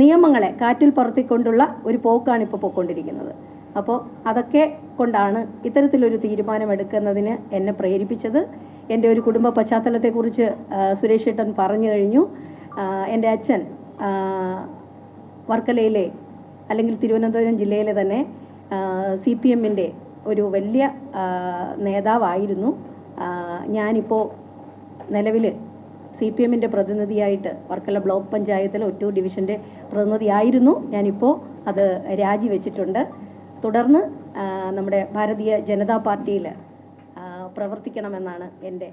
നിയമങ്ങളെ കാറ്റിൽ പറത്തിക്കൊണ്ടുള്ള ഒരു പോക്കാണ് ഇപ്പോൾ പോയിക്കൊണ്ടിരിക്കുന്നത്. അപ്പോൾ അതൊക്കെ കൊണ്ടാണ് ഇത്തരത്തിലൊരു തീരുമാനമെടുക്കുന്നതിന് എന്നെ പ്രേരിപ്പിച്ചത്. എൻ്റെ ഒരു കുടുംബ പശ്ചാത്തലത്തെക്കുറിച്ച് സുരേഷ് ഏട്ടൻ പറഞ്ഞു കഴിഞ്ഞു. എൻ്റെ അച്ഛൻ വർക്കലയിലെ അല്ലെങ്കിൽ തിരുവനന്തപുരം ജില്ലയിലെ തന്നെ CPMൻ്റെ ഒരു വലിയ നേതാവായിരുന്നു. ഞാനിപ്പോൾ നിലവിൽ CPMൻ്റെ പ്രതിനിധിയായിട്ട് വർക്കല ബ്ലോക്ക് പഞ്ചായത്തിലെ ഒറ്റൂർ ഡിവിഷൻ്റെ പ്രതിനിധിയായിരുന്നു. ഞാനിപ്പോൾ അത് രാജിവെച്ചിട്ടുണ്ട്. തുടർന്ന് നമ്മുടെ ഭാരതീയ ജനതാ പാർട്ടിയിൽ പ്രവർത്തിക്കണമെന്നാണ് എൻ്റെ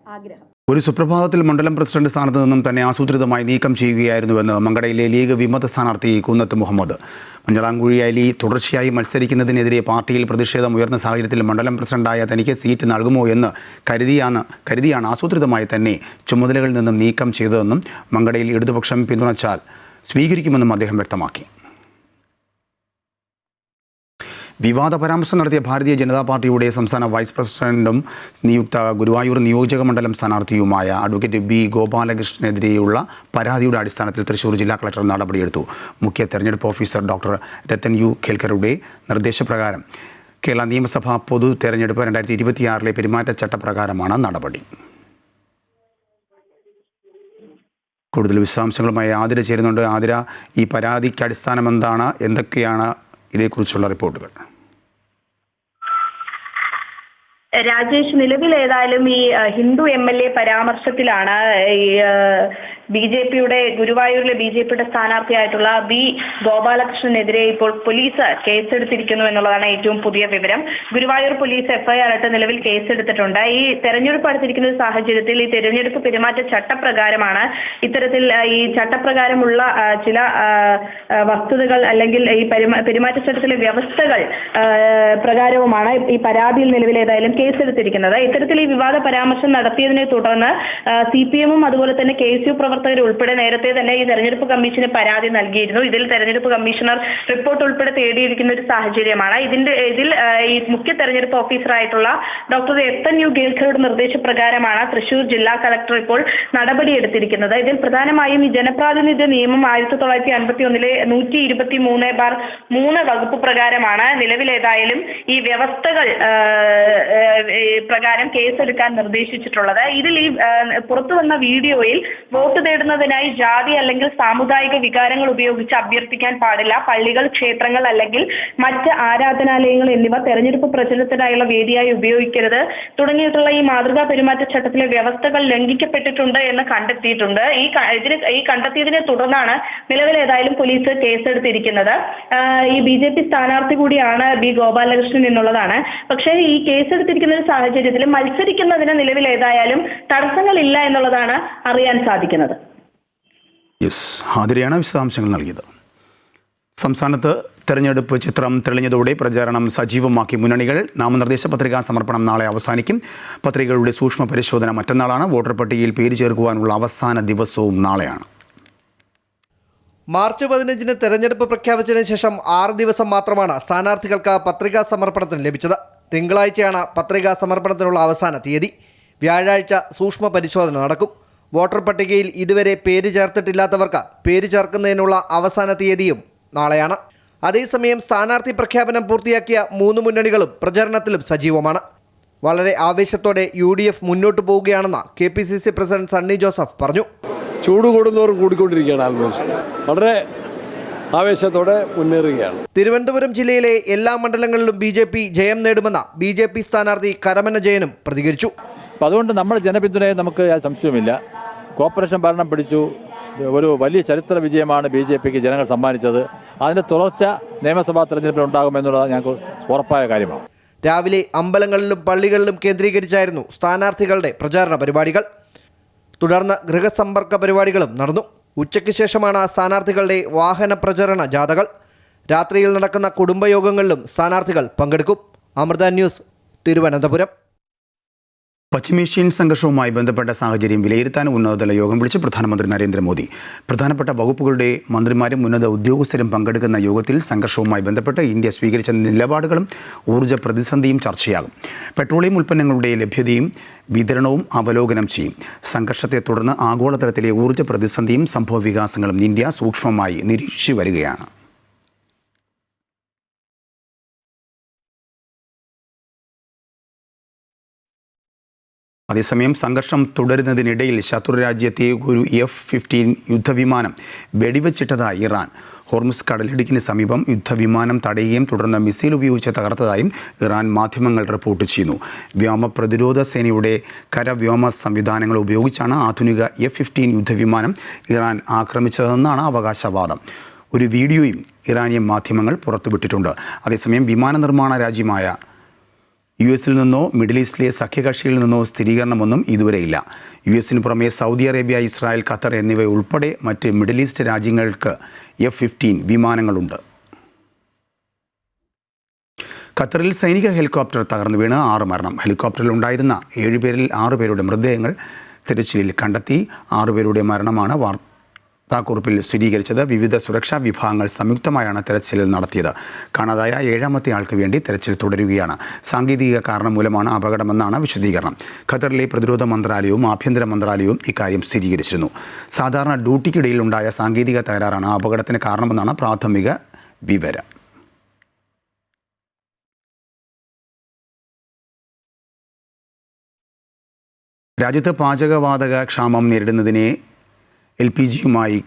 ആഗ്രഹം. ഒരു സുപ്രഭാതത്തിൽ മണ്ഡലം പ്രസിഡന്റ് സ്ഥാനത്ത് നിന്നും തന്നെ ആസൂത്രിതമായി നീക്കം ചെയ്യുകയായിരുന്നുവെന്ന് മങ്കടയിലെ ലീഗ് വിമത സ്ഥാനാർത്ഥി കുന്നത്ത് മുഹമ്മദ്. മഞ്ഞളാംകുഴി അലി തുടർച്ചയായി മത്സരിക്കുന്നതിനെതിരെ പാർട്ടിയിൽ പ്രതിഷേധം ഉയർന്ന സാഹചര്യത്തിൽ മണ്ഡലം പ്രസിഡന്റായ തനിക്ക് സീറ്റ് നൽകുമോ എന്ന് കരുതിയാണ് ആസൂത്രിതമായി തന്നെ ചുമതലകളിൽ നിന്നും നീക്കം ചെയ്തതെന്നും മങ്കടയിൽ ഇടതുപക്ഷം പിന്തുണച്ചാൽ സ്വീകരിക്കുമെന്നും അദ്ദേഹം വ്യക്തമാക്കി. വിവാദ പരാമർശം നടത്തിയ ഭാരതീയ ജനതാ പാർട്ടിയുടെ സംസ്ഥാന വൈസ് പ്രസിഡന്റും നിയുക്ത ഗുരുവായൂർ നിയോജക മണ്ഡലം സ്ഥാനാർത്ഥിയുമായ അഡ്വക്കേറ്റ് B ഗോപാലകൃഷ്ണനെതിരെയുള്ള പരാതിയുടെ അടിസ്ഥാനത്തിൽ തൃശൂർ ജില്ലാ കളക്ടർ നടപടിയെടുത്തു. മുഖ്യ തെരഞ്ഞെടുപ്പ് ഓഫീസർ ഡോക്ടർ രത്തൻ U ഖേൽക്കറുടെ നിർദ്ദേശപ്രകാരം കേരള നിയമസഭാ പൊതു തെരഞ്ഞെടുപ്പ് 2026 പെരുമാറ്റച്ചട്ടപ്രകാരമാണ് നടപടി. കൂടുതൽ വിശദാംശങ്ങളുമായി ആതിര ചേരുന്നുണ്ട്. ആതിര, ഈ പരാതിക്ക് അടിസ്ഥാനം എന്താണ്, എന്തൊക്കെയാണ് ഇതേക്കുറിച്ചുള്ള റിപ്പോർട്ടുകൾ? രാജേഷ്, നിലവിൽ ഏതായാലും ഈ ഹിന്ദു MLA പരാമർശത്തിലാണ് BJPയുടെ ഗുരുവായൂരിലെ BJPയുടെ സ്ഥാനാർത്ഥിയായിട്ടുള്ള B ഗോപാലകൃഷ്ണനെതിരെ ഇപ്പോൾ പോലീസ് കേസെടുത്തിരിക്കുന്നു എന്നുള്ളതാണ് ഏറ്റവും പുതിയ വിവരം. ഗുരുവായൂർ പോലീസ് FIR ആയിട്ട് നിലവിൽ കേസെടുത്തിട്ടുണ്ട്. ഈ തെരഞ്ഞെടുപ്പ് അടുത്തിരിക്കുന്ന സാഹചര്യത്തിൽ ഈ തെരഞ്ഞെടുപ്പ് പെരുമാറ്റ ചട്ടപ്രകാരമാണ് ഇത്തരത്തിൽ ഈ ചട്ടപ്രകാരമുള്ള ചില വസ്തുതകൾ അല്ലെങ്കിൽ ഈ പെരുമാറ്റച്ചട്ടത്തിലെ വ്യവസ്ഥകൾ പ്രകാരവുമാണ് ഈ പരാതിയിൽ നിലവിൽ ഏതായാലും കേസെടുത്തിരിക്കുന്നത്. ഇത്തരത്തിൽ ഈ വിവാദ പരാമർശം നടത്തിയതിനെ തുടർന്ന് CPMഉം അതുപോലെ തന്നെ KSU പ്രവർത്തകർ ഉൾപ്പെടെ നേരത്തെ തന്നെ ഈ തെരഞ്ഞെടുപ്പ് കമ്മീഷന് പരാതി നൽകിയിരുന്നു. ഇതിൽ തെരഞ്ഞെടുപ്പ് കമ്മീഷണർ റിപ്പോർട്ട് ഉൾപ്പെടെ തേടിയിരിക്കുന്ന ഒരു സാഹചര്യമാണ്. ഇതിൽ ഈ മുഖ്യ തെരഞ്ഞെടുപ്പ് ഓഫീസറായിട്ടുള്ള ഡോക്ടർ രത്തൻ U ഖേൽക്കറുടെ നിർദ്ദേശപ്രകാരമാണ് തൃശൂർ ജില്ലാ കളക്ടർ ഇപ്പോൾ നടപടിയെടുത്തിരിക്കുന്നത്. ഇതിൽ പ്രധാനമായും ഈ ജനപ്രാതിനിധ്യ നിയമം 1951 123/3 വകുപ്പ് പ്രകാരമാണ് നിലവിലേതായാലും ഈ വ്യവസ്ഥകൾ പ്രകാരം കേസെടുക്കാൻ നിർദ്ദേശിച്ചിട്ടുള്ളത്. ഇതിൽ ഈ പുറത്തു വന്ന വീഡിയോയിൽ വോട്ട് നേടുന്നതിനായി ജാതി അല്ലെങ്കിൽ സാമുദായിക വികാരങ്ങൾ ഉപയോഗിച്ച് അഭ്യർത്ഥിക്കാൻ പാടില്ല. പള്ളികൾ, ക്ഷേത്രങ്ങൾ അല്ലെങ്കിൽ മറ്റ് ആരാധനാലയങ്ങൾ എന്നിവ തെരഞ്ഞെടുപ്പ് പ്രചരണത്തിനായുള്ള വേദിയായി ഉപയോഗിക്കരുത് തുടങ്ങിയിട്ടുള്ള ഈ മാതൃകാ പെരുമാറ്റച്ചട്ടത്തിലെ വ്യവസ്ഥകൾ ലംഘിക്കപ്പെട്ടിട്ടുണ്ട് എന്ന് കണ്ടെത്തിയിട്ടുണ്ട്. ഈ കണ്ടെത്തിയതിനെ തുടർന്നാണ് നിലവിൽ ഏതായാലും പോലീസ് കേസെടുത്തിരിക്കുന്നത്. ഈ BJP സ്ഥാനാർത്ഥി കൂടിയാണ് B. ഗോപാലകൃഷ്ണൻ എന്നുള്ളതാണ്. പക്ഷേ ഈ കേസെടുത്തിരിക്കുന്ന ഒരു സാഹചര്യത്തിൽ മത്സരിക്കുന്നതിന് നിലവിൽ ഏതായാലും തടസ്സങ്ങളില്ല എന്നുള്ളതാണ് അറിയാൻ സാധിക്കുന്നത്. ആതിരയാണ് വിശദാംശങ്ങൾ നൽകിയത്. സംസ്ഥാനത്ത് തെരഞ്ഞെടുപ്പ് ചിത്രം തെളിഞ്ഞതോടെ പ്രചാരണം സജീവമാക്കി മുന്നണികൾ. നാമനിർദ്ദേശ പത്രികാ സമർപ്പണം നാളെ അവസാനിക്കും. പത്രികകളുടെ സൂക്ഷ്മ പരിശോധന മറ്റന്നാളാണ്. വോട്ടർ പട്ടികയിൽ പേര് ചേർക്കുവാനുള്ള അവസാന ദിവസവും നാളെയാണ്. മാർച്ച് 15-ന് തെരഞ്ഞെടുപ്പ് പ്രഖ്യാപിച്ചതിന് ശേഷം 6 ദിവസം മാത്രമാണ് സ്ഥാനാർത്ഥികൾക്ക് പത്രികാ സമർപ്പണത്തിന് ലഭിച്ചത്. തിങ്കളാഴ്ചയാണ് പത്രികാ സമർപ്പണത്തിനുള്ള അവസാന തീയതി. വ്യാഴാഴ്ച സൂക്ഷ്മ പരിശോധന നടക്കും. വോട്ടർ പട്ടികയിൽ ഇതുവരെ പേര് ചേർത്തിട്ടില്ലാത്തവർക്ക് പേര് ചേർക്കുന്നതിനുള്ള അവസാന തീയതിയും നാളെയാണ്. അതേസമയം സ്ഥാനാർത്ഥി പ്രഖ്യാപനം പൂർത്തിയാക്കിയ 3 മുന്നണികളും പ്രചരണത്തിലും സജീവമാണ്. വളരെ ആവേശത്തോടെ UDF മുന്നോട്ട് പോവുകയാണെന്ന് KPCC പ്രസിഡന്റ് സണ്ണി ജോസഫ് പറഞ്ഞു. ചൂട് കൂടുന്നവർ കൂടിക്കൊണ്ടിരിക്കുകയാണ്. ആൽമോസ്റ്റ് വളരെ ആവേശത്തോടെ മുന്നേറുകയാണ്. തിരുവനന്തപുരം ജില്ലയിലെ എല്ലാ മണ്ഡലങ്ങളിലും BJP ജയം നേടുമെന്ന് BJP സ്ഥാനാർത്ഥി കരമന ജയനും പ്രതികരിച്ചു. അപ്പോൾ അതുകൊണ്ട് നമ്മുടെ ജനപിന്തുണയെ നമുക്ക് സംശയമില്ല. കോർപ്പറേഷൻ ഭരണം പിടിച്ചു. ഒരു വലിയ ചരിത്ര വിജയമാണ് BJPക്ക് ജനങ്ങൾ സമ്മാനിച്ചത്. അതിൻ്റെ തുടർച്ച നിയമസഭാ തെരഞ്ഞെടുപ്പിൽ ഉണ്ടാകുമെന്നുള്ളത് ഞങ്ങൾക്ക് ഉറപ്പായ കാര്യമാണ്. രാവിലെ അമ്പലങ്ങളിലും പള്ളികളിലും കേന്ദ്രീകരിച്ചായിരുന്നു സ്ഥാനാർത്ഥികളുടെ പ്രചാരണ പരിപാടികൾ. തുടർന്ന് ഗൃഹസമ്പർക്ക പരിപാടികളും നടന്നു. ഉച്ചയ്ക്ക് ശേഷമാണ് സ്ഥാനാർത്ഥികളുടെ വാഹന പ്രചരണ ജാഥകൾ. രാത്രിയിൽ നടക്കുന്ന കുടുംബയോഗങ്ങളിലും സ്ഥാനാർത്ഥികൾ പങ്കെടുക്കും. അമൃത ന്യൂസ്, തിരുവനന്തപുരം. പശ്ചിമേഷ്യൻ സംഘർഷവുമായി ബന്ധപ്പെട്ട സാഹചര്യം വിലയിരുത്താൻ ഉന്നതതല യോഗം വിളിച്ച് പ്രധാനമന്ത്രി നരേന്ദ്രമോദി. പ്രധാനപ്പെട്ട വകുപ്പുകളുടെ മന്ത്രിമാരും ഉന്നത ഉദ്യോഗസ്ഥരും പങ്കെടുക്കുന്ന യോഗത്തിൽ സംഘർഷവുമായി ബന്ധപ്പെട്ട് ഇന്ത്യ സ്വീകരിച്ച നിലപാടുകളും ഊർജ്ജ പ്രതിസന്ധിയും ചർച്ചയാകും. പെട്രോളിയം ഉൽപ്പന്നങ്ങളുടെ ലഭ്യതയും വിതരണവും അവലോകനം ചെയ്യും. സംഘർഷത്തെ തുടർന്ന് ആഗോളതലത്തിലെ ഊർജ്ജ പ്രതിസന്ധിയും സംഭവവികാസങ്ങളും ഇന്ത്യ സൂക്ഷ്മമായി നിരീക്ഷിച്ചു വരികയാണ്. അതേസമയം സംഘർഷം തുടരുന്നതിനിടയിൽ ശത്രുരാജ്യത്തെ ഒരു F-15 യുദ്ധവിമാനം വെടിവച്ചിട്ടതായി ഇറാൻ. ഹോർമുസ് കടലിടുക്കിന് സമീപം യുദ്ധവിമാനം തടയുകയും തുടർന്ന് മിസൈൽ ഉപയോഗിച്ച് തകർത്തതായും ഇറാൻ മാധ്യമങ്ങൾ റിപ്പോർട്ട് ചെയ്യുന്നു. വ്യോമ പ്രതിരോധ സേനയുടെ കരവ്യോമ സംവിധാനങ്ങൾ ഉപയോഗിച്ചാണ് ആധുനിക F-15 യുദ്ധവിമാനം ഇറാൻ ആക്രമിച്ചതെന്നാണ് അവകാശവാദം. ഒരു വീഡിയോയും ഇറാനിയൻ മാധ്യമങ്ങൾ പുറത്തുവിട്ടിട്ടുണ്ട്. അതേസമയം വിമാന നിർമ്മാണ രാജ്യമായ US-ൽ നിന്നോ മിഡിൽ ഈസ്റ്റിലെ സഖ്യകക്ഷിയിൽ നിന്നോ സ്ഥിരീകരണമൊന്നും ഇതുവരെയില്ല. US-ന് പുറമെ സൗദി അറേബ്യ, ഇസ്രായേൽ, ഖത്തർ എന്നിവ ഉൾപ്പെടെ മറ്റ് മിഡിൽ ഈസ്റ്റ് രാജ്യങ്ങൾക്ക് F-15 വിമാനങ്ങളുണ്ട്. ഖത്തറിൽ സൈനിക ഹെലികോപ്റ്റർ തകർന്നു വീണ് 6 മരണം. ഹെലികോപ്റ്ററിൽ ഉണ്ടായിരുന്ന 7 പേരിൽ 6 പേരുടെ മൃതദേഹങ്ങൾ തിരച്ചിലിൽ കണ്ടെത്തി. 6 പേരുടെ മരണമാണ് വാർത്താക്കുറിപ്പിൽ സ്ഥിരീകരിച്ചത്. വിവിധ സുരക്ഷാ വിഭാഗങ്ങൾ സംയുക്തമായാണ് തെരച്ചിൽ നടത്തിയത്. കാണാതായ 7ാമത്തെ ആൾക്ക് വേണ്ടി തെരച്ചിൽ തുടരുകയാണ്. സാങ്കേതിക കാരണം മൂലമാണ് അപകടമെന്നാണ് വിശദീകരണം. ഖത്തറിലെ പ്രതിരോധ മന്ത്രാലയവും ആഭ്യന്തര മന്ത്രാലയവും ഇക്കാര്യം സ്ഥിരീകരിച്ചിരുന്നു. സാധാരണ ഡ്യൂട്ടിക്കിടയിൽ ഉണ്ടായ സാങ്കേതിക തകരാറാണ് അപകടത്തിന് കാരണമെന്നാണ് പ്രാഥമിക വിവരം. രാജ്യത്ത് പാചകവാതക ക്ഷാമം നേരിടുന്നതിന് LPGയുമായി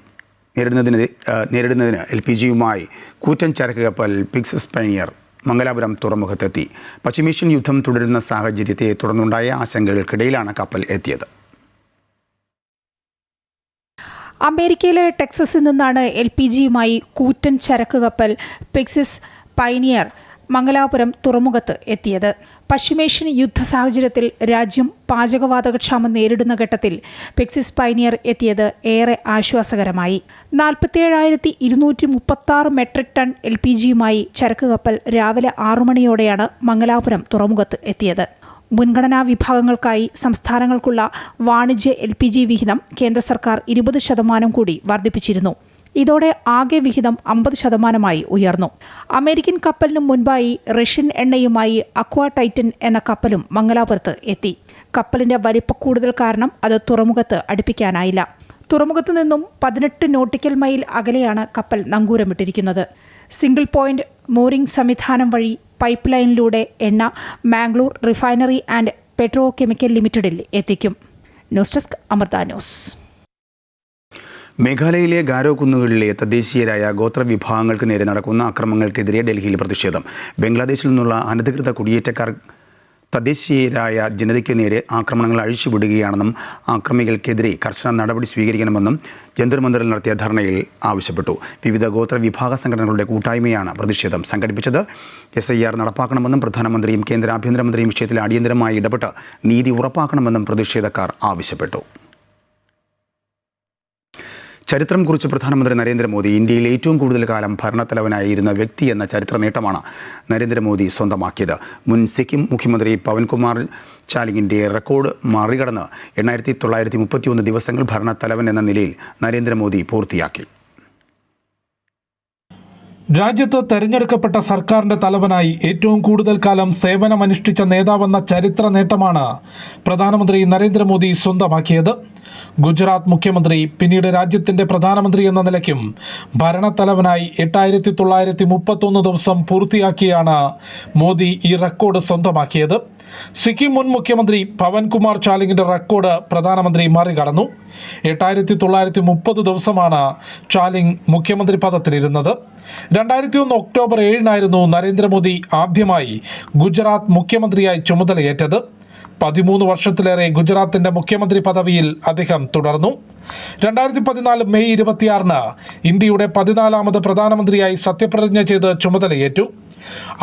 കൂറ്റൻ ചരക്ക് കപ്പൽ പിക്സസ് പൈനിയർ മംഗലാപുരം തുറമുഖത്തെത്തി. പശ്ചിമേഷ്യൻ യുദ്ധം തുടരുന്ന സാഹചര്യത്തെ തുടർന്നുണ്ടായ ആശങ്കകൾക്കിടയിലാണ് കപ്പൽ എത്തിയത്. അമേരിക്കയിലെ ടെക്സസിൽ നിന്നാണ് LPGയുമായി കൂറ്റൻ ചരക്ക് കപ്പൽ പിക്സസ് പൈനിയർ മംഗലാപുരം തുറമുഖത്ത് എത്തിയത്. പശ്ചിമേഷ്യൻ യുദ്ധ സാഹചര്യത്തിൽ രാജ്യം പാചകവാതകക്ഷാമം നേരിടുന്ന ഘട്ടത്തിൽ പിക്സസ് പൈനിയർ എത്തിയത് ഏറെ ആശ്വാസകരമായി. 47,236 മെട്രിക് ടൺ LPGയുമായി ചരക്ക് കപ്പൽ രാവിലെ 6 മണിയോടെയാണ് മംഗലാപുരം തുറമുഖത്ത് എത്തിയത്. മുൻഗണനാ വിഭാഗങ്ങൾക്കായി സംസ്ഥാനങ്ങൾക്കുള്ള വാണിജ്യ LPG വിഹിതം കേന്ദ്ര സർക്കാർ 20% കൂടി വർദ്ധിപ്പിച്ചിരുന്നു. ഇതോടെ ആകെ വിഹിതം 50% ഉയർന്നു. അമേരിക്കൻ കപ്പലിനും മുൻപായി റഷ്യൻ എണ്ണയുമായി അക്വാ ടൈറ്റൻ എന്ന കപ്പലും മംഗലാപുരത്ത് എത്തി. കപ്പലിന്റെ വലിപ്പക്കൂടുതൽ കാരണം അത് തുറമുഖത്ത് അടുപ്പിക്കാനായില്ല. തുറമുഖത്ത് നിന്നും 18 നോട്ടിക്കൽ മൈൽ അകലെയാണ് കപ്പൽ നങ്കൂരമിട്ടിരിക്കുന്നത്. സിംഗിൾ പോയിന്റ് മോറിംഗ് സംവിധാനം വഴി പൈപ്പ് ലൈനിലൂടെ എണ്ണ Mangalore refinery and petrochemical ലിമിറ്റഡിൽ എത്തിക്കും. News desk, Amrita news. മേഘാലയയിലെ ഗാരോ കുന്നുകളിലെ തദ്ദേശീയരായ ഗോത്രവിഭാഗങ്ങൾക്ക് നേരെ നടക്കുന്ന അക്രമങ്ങൾക്കെതിരെ ഡൽഹിയിൽ പ്രതിഷേധം. ബംഗ്ലാദേശിൽ നിന്നുള്ള അനധികൃത കുടിയേറ്റക്കാർ തദ്ദേശീയരായ ജനതയ്ക്ക് നേരെ ആക്രമണങ്ങൾ അഴിച്ചുവിടുകയാണെന്നും ആക്രമികൾക്കെതിരെ കർശന നടപടി സ്വീകരിക്കണമെന്നും ജന്തർ മന്ദിറിൽ നടത്തിയ ധർണയിൽ ആവശ്യപ്പെട്ടു. വിവിധ ഗോത്രവിഭാഗ സംഘടനകളുടെ കൂട്ടായ്മയാണ് പ്രതിഷേധം സംഘടിപ്പിച്ചത്. SIR നടപ്പാക്കണമെന്നും പ്രധാനമന്ത്രിയും കേന്ദ്ര ആഭ്യന്തരമന്ത്രിയും വിഷയത്തിൽ അടിയന്തരമായി ഇടപെട്ട് നീതി ഉറപ്പാക്കണമെന്നും പ്രതിഷേധക്കാർ ആവശ്യപ്പെട്ടു. ചരിത്രം കുറിച്ച് പ്രധാനമന്ത്രി നരേന്ദ്രമോദി ഇന്ത്യയിൽ ഏറ്റവും കൂടുതൽ കാലം ഭരണത്തലവനായിരുന്ന വ്യക്തി എന്ന ചരിത്ര നേട്ടമാണ് നരേന്ദ്രമോദി സ്വന്തമാക്കിയത്. മുൻ സിക്കിം മുഖ്യമന്ത്രി പവൻകുമാർ ചാലിങ്ങിൻ്റെ റെക്കോർഡ് മറികടന്ന് 8931 ദിവസങ്ങൾ ഭരണത്തലവൻ എന്ന നിലയിൽ നരേന്ദ്രമോദി പൂർത്തിയാക്കി. രാജ്യത്ത് തെരഞ്ഞെടുക്കപ്പെട്ട സർക്കാരിന്റെ തലവനായി ഏറ്റവും കൂടുതൽ കാലം സേവനമനുഷ്ഠിച്ച നേതാവെന്ന ചരിത്ര നേട്ടമാണ് പ്രധാനമന്ത്രി നരേന്ദ്രമോദി സ്വന്തമാക്കിയത്. ഗുജറാത്ത് മുഖ്യമന്ത്രി, പിന്നീട് രാജ്യത്തിന്റെ പ്രധാനമന്ത്രി എന്ന നിലയ്ക്കും ഭരണത്തലവനായി 8931 ദിവസം പൂർത്തിയാക്കിയാണ് മോദി ഈ റെക്കോർഡ് സ്വന്തമാക്കിയത്. സിക്കിം മുൻ മുഖ്യമന്ത്രി പവൻകുമാർ ചാലിങ്ങിന്റെ റെക്കോർഡ് പ്രധാനമന്ത്രി മറികടന്നു. 8930 ദിവസമാണ് ചാലിങ് മുഖ്യമന്ത്രി പദത്തിലിരുന്നത്. 2001 ഒക്ടോബർ 7 നരേന്ദ്രമോദി ആദ്യമായി ഗുജറാത്ത് മുഖ്യമന്ത്രിയായി ചുമതലയേറ്റത്. 13 വർഷത്തിലേറെ ഗുജറാത്തിന്റെ മുഖ്യമന്ത്രി പദവിയിൽ അദ്ദേഹം തുടർന്നു. 2014 മെയ് 26 ഇന്ത്യയുടെ 14ാമത് പ്രധാനമന്ത്രിയായി സത്യപ്രതിജ്ഞ ചെയ്ത് ചുമതലയേറ്റു.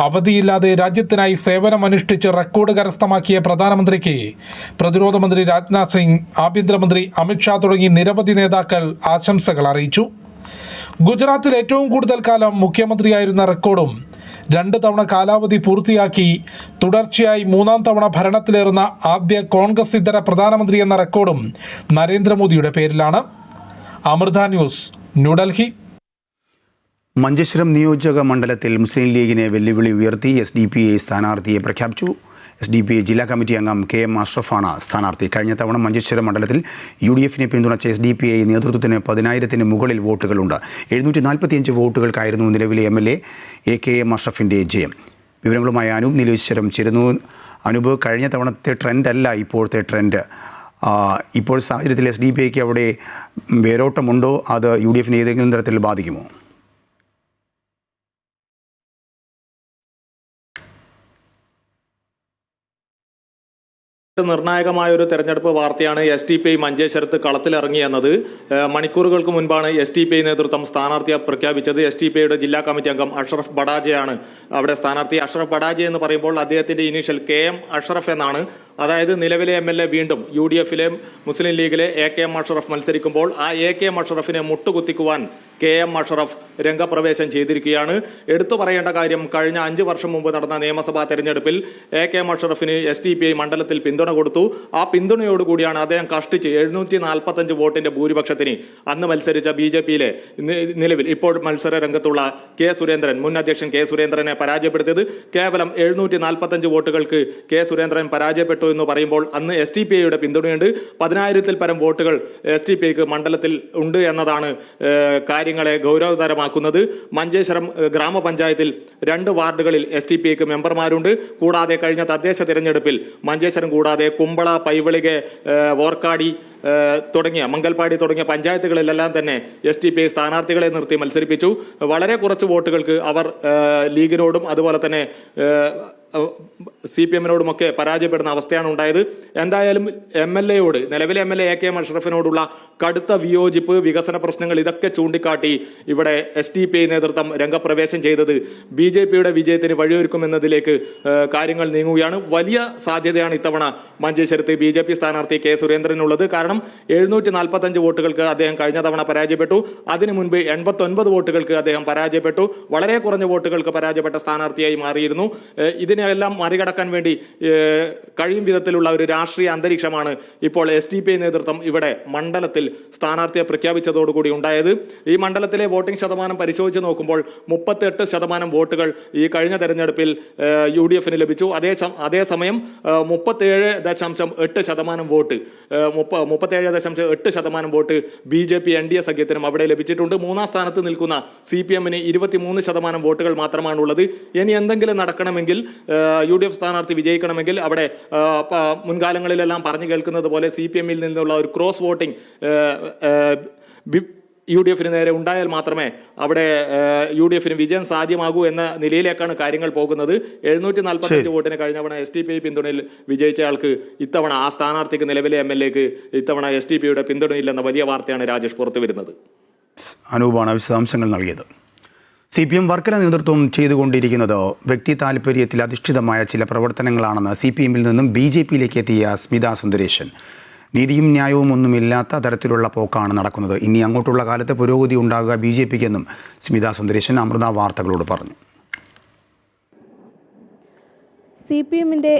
അവധിയില്ലാതെ രാജ്യത്തിനായി സേവനമനുഷ്ഠിച്ച് റെക്കോർഡ് കരസ്ഥമാക്കിയ പ്രധാനമന്ത്രിക്ക് പ്രതിരോധ മന്ത്രി രാജ്നാഥ് സിംഗ്, ആഭ്യന്തരമന്ത്രി അമിത്ഷാ തുടങ്ങി നിരവധി നേതാക്കൾ ആശംസകൾ അറിയിച്ചു. ഗുജറാത്തിൽ ഏറ്റവും കൂടുതൽ കാലം മുഖ്യമന്ത്രിയായിരുന്ന റെക്കോർഡും 2 തവണ കാലാവധി പൂർത്തിയാക്കി തുടർച്ചയായി 3ാം തവണ ഭരണത്തിലേറുന്ന ആദ്യ കോൺഗ്രസ് ഇതര പ്രധാനമന്ത്രി എന്ന റെക്കോർഡും നരേന്ദ്രമോദിയുടെ പേരിലാണ്. അമൃത ന്യൂസ്, ന്യൂഡൽഹി. മഞ്ചേശ്വരം നിയോജക മണ്ഡലത്തിൽ മുസ്ലിം ലീഗിനെ വെല്ലുവിളി ഉയർത്തി SDPI സ്ഥാനാർത്ഥിയെ പ്രഖ്യാപിച്ചു. SDPI ജില്ലാ കമ്മിറ്റി അംഗം KM അഷ്റഫാണ് സ്ഥാനാർത്ഥി. കഴിഞ്ഞ തവണ മഞ്ചേശ്വരം മണ്ഡലത്തിൽ UDFനെ പിന്തുണച്ച SDPI നേതൃത്വത്തിന് 10,000-ന് മുകളിൽ വോട്ടുകളുണ്ട്. 745 വോട്ടുകൾക്കായിരുന്നു നിലവിലെ MLA KM അഷ്റഫിൻ്റെ ജയം. വിവരങ്ങളുമായി അനൂപ് നീലേശ്വരം ചേരുന്നു. അനൂപ്, കഴിഞ്ഞ തവണത്തെ ട്രെൻഡല്ല ഇപ്പോഴത്തെ ട്രെൻഡ്. ഇപ്പോൾ സാഹചര്യത്തിൽ SDPIക്ക് അവിടെ വേരോട്ടമുണ്ടോ? അത് UDFനെ ഏതെങ്കിലും തരത്തിൽ ബാധിക്കുമോ? നിർണായകമായ ഒരു തെരഞ്ഞെടുപ്പ് വാർത്തയാണ് SDPI മഞ്ചേശ്വരത്ത് കളത്തിലിറങ്ങി എന്നത്. മണിക്കൂറുകൾക്ക് മുൻപാണ് SDPI നേതൃത്വം സ്ഥാനാർത്ഥിയെ പ്രഖ്യാപിച്ചത്. SDPIയുടെ ജില്ലാ കമ്മിറ്റി അംഗം അഷ്റഫ് ബഡാജയാണ് അവിടെ സ്ഥാനാർത്ഥി. അഷ്റഫ് ബഡാജെ എന്ന് പറയുമ്പോൾ അദ്ദേഹത്തിന്റെ ഇനീഷ്യൽ KM അഷ്റഫ് എന്നാണ്. അതായത് നിലവിലെ MLA വീണ്ടും UDFിലെ മുസ്ലിം ലീഗിലെ AKM അഷ്റഫ് മത്സരിക്കുമ്പോൾ ആ AKM അഷ്റഫിനെ മുട്ടുകുത്തിക്കുവാൻ KM അഷ്റഫ് രംഗപ്രവേശം ചെയ്തിരിക്കുകയാണ്. എടുത്തു പറയേണ്ട കാര്യം, കഴിഞ്ഞ 5 വർഷം മുമ്പ് നടന്ന നിയമസഭാ തെരഞ്ഞെടുപ്പിൽ AKM അഷ്റഫിന് SDPI മണ്ഡലത്തിൽ പിന്തുണ കൊടുത്തു. ആ പിന്തുണയോടുകൂടിയാണ് അദ്ദേഹം കഷ്ടിച്ച് 745 വോട്ടിന്റെ ഭൂരിപക്ഷത്തിന് അന്ന് മത്സരിച്ച BJPയിലെ നിലവിൽ ഇപ്പോൾ മത്സര രംഗത്തുള്ള K സുരേന്ദ്രൻ, മുൻ അധ്യക്ഷൻ K സുരേന്ദ്രനെ പരാജയപ്പെടുത്തിയത്. കേവലം 745 വോട്ടുകൾക്ക് K സുരേന്ദ്രൻ പരാജയപ്പെട്ടു എന്ന് പറയുമ്പോൾ അന്ന് SDPIയുടെ പിന്തുണയുണ്ട്. 10,000-ൽ പരം വോട്ടുകൾ SDPIക്ക് മണ്ഡലത്തിൽ ഉണ്ട് എന്നതാണ് കാര്യങ്ങളെ ഗൗരവതരമാക്കുന്നത്. മഞ്ചേശ്വരം ഗ്രാമപഞ്ചായത്തിൽ 2 വാർഡുകളിൽ SDPIക്ക് മെമ്പർമാരുണ്ട്. കൂടാതെ കഴിഞ്ഞ തദ്ദേശ തിരഞ്ഞെടുപ്പിൽ മഞ്ചേശ്വരം കൂടാതെ കുമ്പള, പൈവളികെ, വോർക്കാടി തുടങ്ങിയ മംഗൽപാടി തുടങ്ങിയ പഞ്ചായത്തുകളിലെല്ലാം തന്നെ SDPI സ്ഥാനാർത്ഥികളെ നിർത്തി മത്സരിപ്പിച്ചു. വളരെ കുറച്ച് വോട്ടുകൾക്ക് അവർ ലീഗിനോടും അതുപോലെ തന്നെ CPMനോടുമൊക്കെ പരാജയപ്പെടുന്ന അവസ്ഥയാണ് ഉണ്ടായത്. എന്തായാലും MLAയോട്, നിലവിലെ MLA AKM അഷ്റഫിനോടുള്ള കടുത്ത വിയോജിപ്പ്, വികസന പ്രശ്നങ്ങൾ ഇതൊക്കെ ചൂണ്ടിക്കാട്ടി ഇവിടെ SDPI നേതൃത്വം രംഗപ്രവേശം ചെയ്തത് BJPയുടെ വിജയത്തിന് വഴിയൊരുക്കുമെന്നതിലേക്ക് കാര്യങ്ങൾ നീങ്ങുകയാണ്. വലിയ സാധ്യതയാണ് ഇത്തവണ മഞ്ചേശ്വരത്ത് BJP സ്ഥാനാർത്ഥി K സുരേന്ദ്രനുള്ളത്. കാരണം 745 വോട്ടുകൾക്ക് അദ്ദേഹം കഴിഞ്ഞ തവണ പരാജയപ്പെട്ടു. അതിനു മുൻപ് 89 വോട്ടുകൾക്ക് അദ്ദേഹം പരാജയപ്പെട്ടു. വളരെ കുറഞ്ഞ വോട്ടുകൾക്ക് പരാജയപ്പെട്ട സ്ഥാനാർത്ഥിയായി മാറിയിരുന്നു. ഇതിനെല്ലാം മറികടക്കാൻ വേണ്ടി കഴിയും വിധത്തിലുള്ള ഒരു രാഷ്ട്രീയ അന്തരീക്ഷമാണ് ഇപ്പോൾ SDPI നേതൃത്വം ഇവിടെ മണ്ഡലത്തിൽ സ്ഥാനാർത്ഥിയെ പ്രഖ്യാപിച്ചതോടുകൂടി ഉണ്ടായത്. ഈ മണ്ഡലത്തിലെ വോട്ടിംഗ് ശതമാനം പരിശോധിച്ച് നോക്കുമ്പോൾ 38% വോട്ടുകൾ ഈ കഴിഞ്ഞ തെരഞ്ഞെടുപ്പിൽ UDFന് ലഭിച്ചു. അതേസമയം 37.8% വോട്ട് 37.8% വോട്ട് BJP NDA സഖ്യത്തിനും അവിടെ ലഭിച്ചിട്ടുണ്ട്. 3ാം സ്ഥാനത്ത് നിൽക്കുന്ന CPMന് 23% വോട്ടുകൾ മാത്രമാണുള്ളത്. ഇനി എന്തെങ്കിലും നടക്കണമെങ്കിൽ, UDF സ്ഥാനാർത്ഥി വിജയിക്കണമെങ്കിൽ അവിടെ മുൻകാലങ്ങളിലെല്ലാം പറഞ്ഞു കേൾക്കുന്നത് പോലെ CPMൽ നിന്നുള്ള ഒരു ക്രോസ് വോട്ടിംഗ് UDF നേരെ ഉണ്ടായാൽ മാത്രമേ അവിടെ UDF വിജയം സാധ്യമാകൂ എന്ന നിലയിലേക്കാണ് കാര്യങ്ങൾ പോകുന്നത്. 745 വോട്ടിന് കഴിഞ്ഞ തവണ SDPI പിന്തുണയിൽ വിജയിച്ച ആൾക്ക് ഇത്തവണ ആ സ്ഥാനാർത്ഥിക്ക് നിലവിലെ MLAക്ക് ഇത്തവണ SDPIയുടെ പിന്തുണയില്ലെന്ന വലിയ വാർത്തയാണ് രാജേഷ് പുറത്തു വരുന്നത്. അനൂപാണ് വിശദാംശങ്ങൾ നൽകിയത്. CPM വർക്കല നേതൃത്വം ചെയ്തുകൊണ്ടിരിക്കുന്നത് വ്യക്തി താൽപര്യത്തിൽ അധിഷ്ഠിതമായ ചില പ്രവർത്തനങ്ങളാണെന്ന് CPMൽ നിന്നും BJPയിലേക്ക് എത്തിയ സ്മിത സുന്ദരേശൻ. നീതിയും ന്യായവും ഒന്നുമില്ലാത്ത തരത്തിലുള്ള പോക്കാണ് നടക്കുന്നത്. ഇനി അങ്ങോട്ടുള്ള കാലത്ത് പുരോഗതി ഉണ്ടാകുക BJPക്കെന്നും സ്മിത സുന്ദരേശൻ അമൃത വാർത്തകളോട് പറഞ്ഞു. CPMന്റെ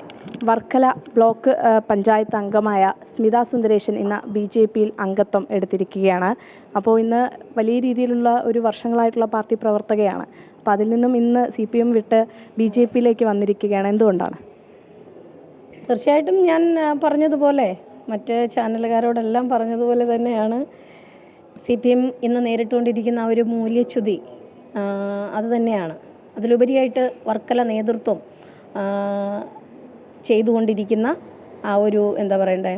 വർക്കല ബ്ലോക്ക് പഞ്ചായത്ത് അംഗമായ സ്മിത സുന്ദരേശൻ ഇന്ന് BJPയിൽ അംഗത്വം എടുത്തിരിക്കുകയാണ്. അപ്പോൾ ഇന്ന് വലിയ രീതിയിലുള്ള ഒരു വർഷങ്ങളായിട്ടുള്ള പാർട്ടി പ്രവർത്തകയാണ്. അപ്പോൾ അതിൽ നിന്നും ഇന്ന് CPM വിട്ട് BJPയിലേക്ക് വന്നിരിക്കുകയാണ്. എന്തുകൊണ്ടാണ്? തീർച്ചയായിട്ടും ഞാൻ പറഞ്ഞതുപോലെ മറ്റ് ചാനലുകാരോടെല്ലാം പറഞ്ഞതുപോലെ തന്നെയാണ് CPM ഇന്ന് നേരിട്ടുകൊണ്ടിരിക്കുന്ന ആ ഒരു മൂല്യച്യുതി അത് തന്നെയാണ്. അതിലുപരിയായിട്ട് വർക്കല നേതൃത്വം ചെയ്തുകൊണ്ടിരിക്കുന്ന ആ ഒരു എന്താ പറയണ്ടേ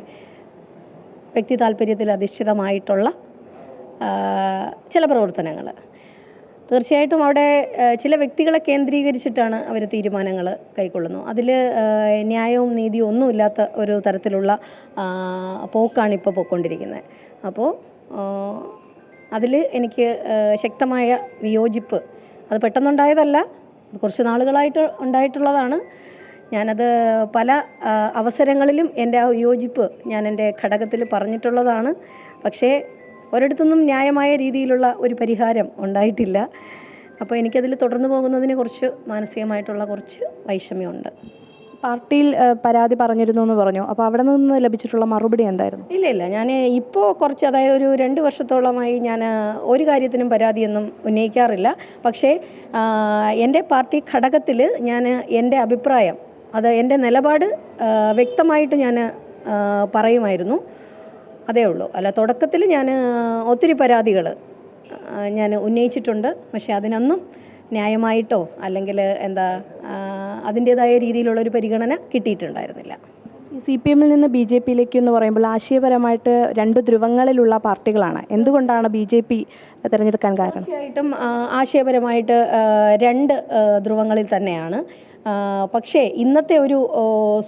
വ്യക്തി താല്പര്യത്തിൽ അധിഷ്ഠിതമായിട്ടുള്ള ചില പ്രവർത്തനങ്ങൾ തീർച്ചയായിട്ടും അവിടെ ചില വ്യക്തികളെ കേന്ദ്രീകരിച്ചിട്ടാണ് അവർ തീരുമാനങ്ങൾ കൈക്കൊള്ളുന്നു. അതിൽ ന്യായവും നീതിയും ഒന്നുമില്ലാത്ത ഒരു തരത്തിലുള്ള പോക്കാണ് ഇപ്പോൾ പോയിക്കൊണ്ടിരിക്കുന്നത്. അപ്പോൾ അതിൽ എനിക്ക് ശക്തമായ വിയോജിപ്പ്, അത് പെട്ടെന്നുണ്ടായതല്ല, കുറച്ച് നാളുകളായിട്ട് ഉണ്ടായിട്ടുള്ളതാണ്. ഞാനത് പല അവസരങ്ങളിലും എൻ്റെ ആ വിയോജിപ്പ് ഞാൻ എൻ്റെ ഘടകത്തിൽ പറഞ്ഞിട്ടുള്ളതാണ്. പക്ഷേ ഒരിടത്തുനിന്നും ന്യായമായ രീതിയിലുള്ള ഒരു പരിഹാരം ഉണ്ടായിട്ടില്ല. അപ്പോൾ എനിക്കതിൽ തുടർന്നു പോകുന്നതിന് കുറച്ച് മാനസികമായിട്ടുള്ള കുറച്ച് വൈഷമ്യമുണ്ട്. പാർട്ടിയിൽ പരാതി പറഞ്ഞിരുന്നു എന്ന് പറഞ്ഞു. അപ്പോൾ അവിടെ നിന്ന് ലഭിച്ചിട്ടുള്ള മറുപടി എന്തായിരുന്നു? ഇല്ല, ഞാൻ ഇപ്പോൾ കുറച്ച് അതായത് ഒരു 2 വർഷത്തോളമായി ഞാൻ ഒരു കാര്യത്തിനും പരാതിയൊന്നും ഉന്നയിക്കാറില്ല. പക്ഷേ എൻ്റെ പാർട്ടി ഘടകത്തിൽ ഞാൻ എൻ്റെ അഭിപ്രായം, അത് എൻ്റെ നിലപാട് വ്യക്തമായിട്ട് ഞാൻ പറയുമായിരുന്നു. അതേ ഉള്ളൂ. അല്ല, തുടക്കത്തിൽ ഞാൻ ഒത്തിരി പരാതികൾ ഞാൻ ഉന്നയിച്ചിട്ടുണ്ട്. പക്ഷേ അതിനൊന്നും ന്യായമായിട്ടോ അല്ലെങ്കിൽ അതിൻ്റേതായ രീതിയിലുള്ളൊരു പരിഗണന കിട്ടിയിട്ടുണ്ടായിരുന്നില്ല. ഈ CPMൽ നിന്ന് BJPയിലേക്ക് എന്ന് പറയുമ്പോൾ ആശയപരമായിട്ട് 2 ധ്രുവങ്ങളിലുള്ള പാർട്ടികളാണ്. എന്തുകൊണ്ടാണ് BJP തിരഞ്ഞെടുക്കാൻ കാരണം? തീർച്ചയായിട്ടും ആശയപരമായിട്ട് 2 ധ്രുവങ്ങളിൽ തന്നെയാണ്. പക്ഷേ ഇന്നത്തെ ഒരു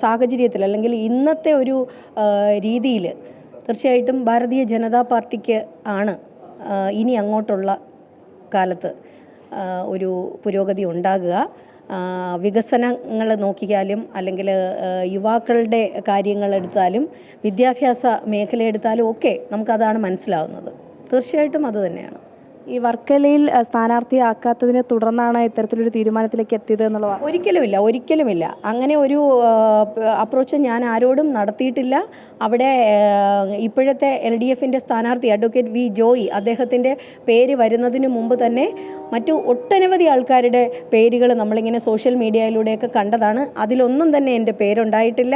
സാഹചര്യത്തിൽ അല്ലെങ്കിൽ ഇന്നത്തെ ഒരു രീതിയിൽ തീർച്ചയായിട്ടും ഭാരതീയ ജനതാ പാർട്ടിക്ക് ആണ് ഇനി അങ്ങോട്ടുള്ള കാലത്ത് ഒരു പുരോഗതി ഉണ്ടാകുക. വികസനങ്ങൾ നോക്കിയാലും അല്ലെങ്കിൽ യുവാക്കളുടെ കാര്യങ്ങളെടുത്താലും വിദ്യാഭ്യാസ മേഖല എടുത്താലും ഒക്കെ നമുക്കതാണ് മനസ്സിലാവുന്നത്. തീർച്ചയായിട്ടും അത് തന്നെയാണ്. ഈ വർക്കലയിൽ സ്ഥാനാർത്ഥിയാക്കാത്തതിനെ തുടർന്നാണ് ഇത്തരത്തിലൊരു തീരുമാനത്തിലേക്ക് എത്തിയത് എന്നുള്ളതാണ്? ഒരിക്കലുമില്ല. അങ്ങനെ ഒരു അപ്രോച്ച് ഞാൻ ആരോടും നടത്തിയിട്ടില്ല. അവിടെ ഇപ്പോഴത്തെ LDFൻ്റെ സ്ഥാനാർത്ഥി അഡ്വക്കേറ്റ് V. ജോയി, അദ്ദേഹത്തിൻ്റെ പേര് വരുന്നതിന് മുമ്പ് തന്നെ മറ്റു ഒട്ടനവധി ആൾക്കാരുടെ പേരുകൾ നമ്മളിങ്ങനെ സോഷ്യൽ മീഡിയയിലൂടെയൊക്കെ കണ്ടതാണ്. അതിലൊന്നും തന്നെ എൻ്റെ പേരുണ്ടായിട്ടില്ല.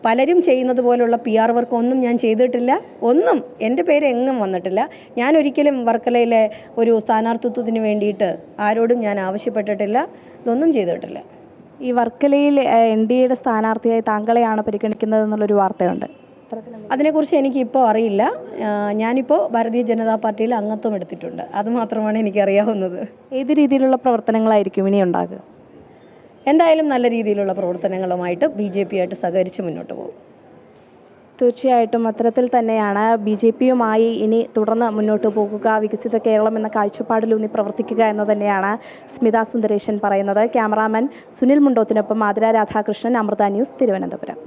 പലരും ചെയ്യുന്നത് പോലുള്ള PR വർക്കൊന്നും ഞാൻ ചെയ്തിട്ടില്ല. ഒന്നും എൻ്റെ പേര് എങ്ങും വന്നിട്ടില്ല. ഞാൻ ഒരിക്കലും വർക്കലയിലെ ഒരു സ്ഥാനാർത്ഥിത്വത്തിന് വേണ്ടിയിട്ട് ആരോടും ഞാൻ ആവശ്യപ്പെട്ടിട്ടില്ല. ഇതൊന്നും ചെയ്തിട്ടില്ല. ഈ വർക്കലയിൽ NDAയുടെ സ്ഥാനാർത്ഥിയായി താങ്കളെയാണ് പരിഗണിക്കുന്നത് എന്നുള്ളൊരു വാർത്തയുണ്ട്. അതിനെക്കുറിച്ച് എനിക്കിപ്പോൾ അറിയില്ല. ഞാനിപ്പോൾ ഭാരതീയ ജനതാ പാർട്ടിയിൽ അംഗത്വം എടുത്തിട്ടുണ്ട്. അതുമാത്രമാണ് എനിക്കറിയാവുന്നത്. ഏത് രീതിയിലുള്ള പ്രവർത്തനങ്ങളായിരിക്കും ഇനി ഉണ്ടാകുക? എന്തായാലും നല്ല രീതിയിലുള്ള പ്രവർത്തനങ്ങളുമായിട്ട് BJPയായിട്ട് സഹകരിച്ച് മുന്നോട്ട് പോകും. തീർച്ചയായിട്ടും അത്തരത്തിൽ തന്നെയാണ് BJPയുമായി ഇനി തുടർന്ന് മുന്നോട്ട് പോകുക, വികസിത കേരളം എന്ന കാഴ്ചപ്പാടിലൂന്നി പ്രവർത്തിക്കുക എന്ന് തന്നെയാണ് സ്മിത സുന്ദരേശൻ പറയുന്നത്. ക്യാമറാമാൻ സുനിൽ മുണ്ടോത്തിനൊപ്പം ആതിര രാധാകൃഷ്ണൻ, അമൃത ന്യൂസ്, തിരുവനന്തപുരം.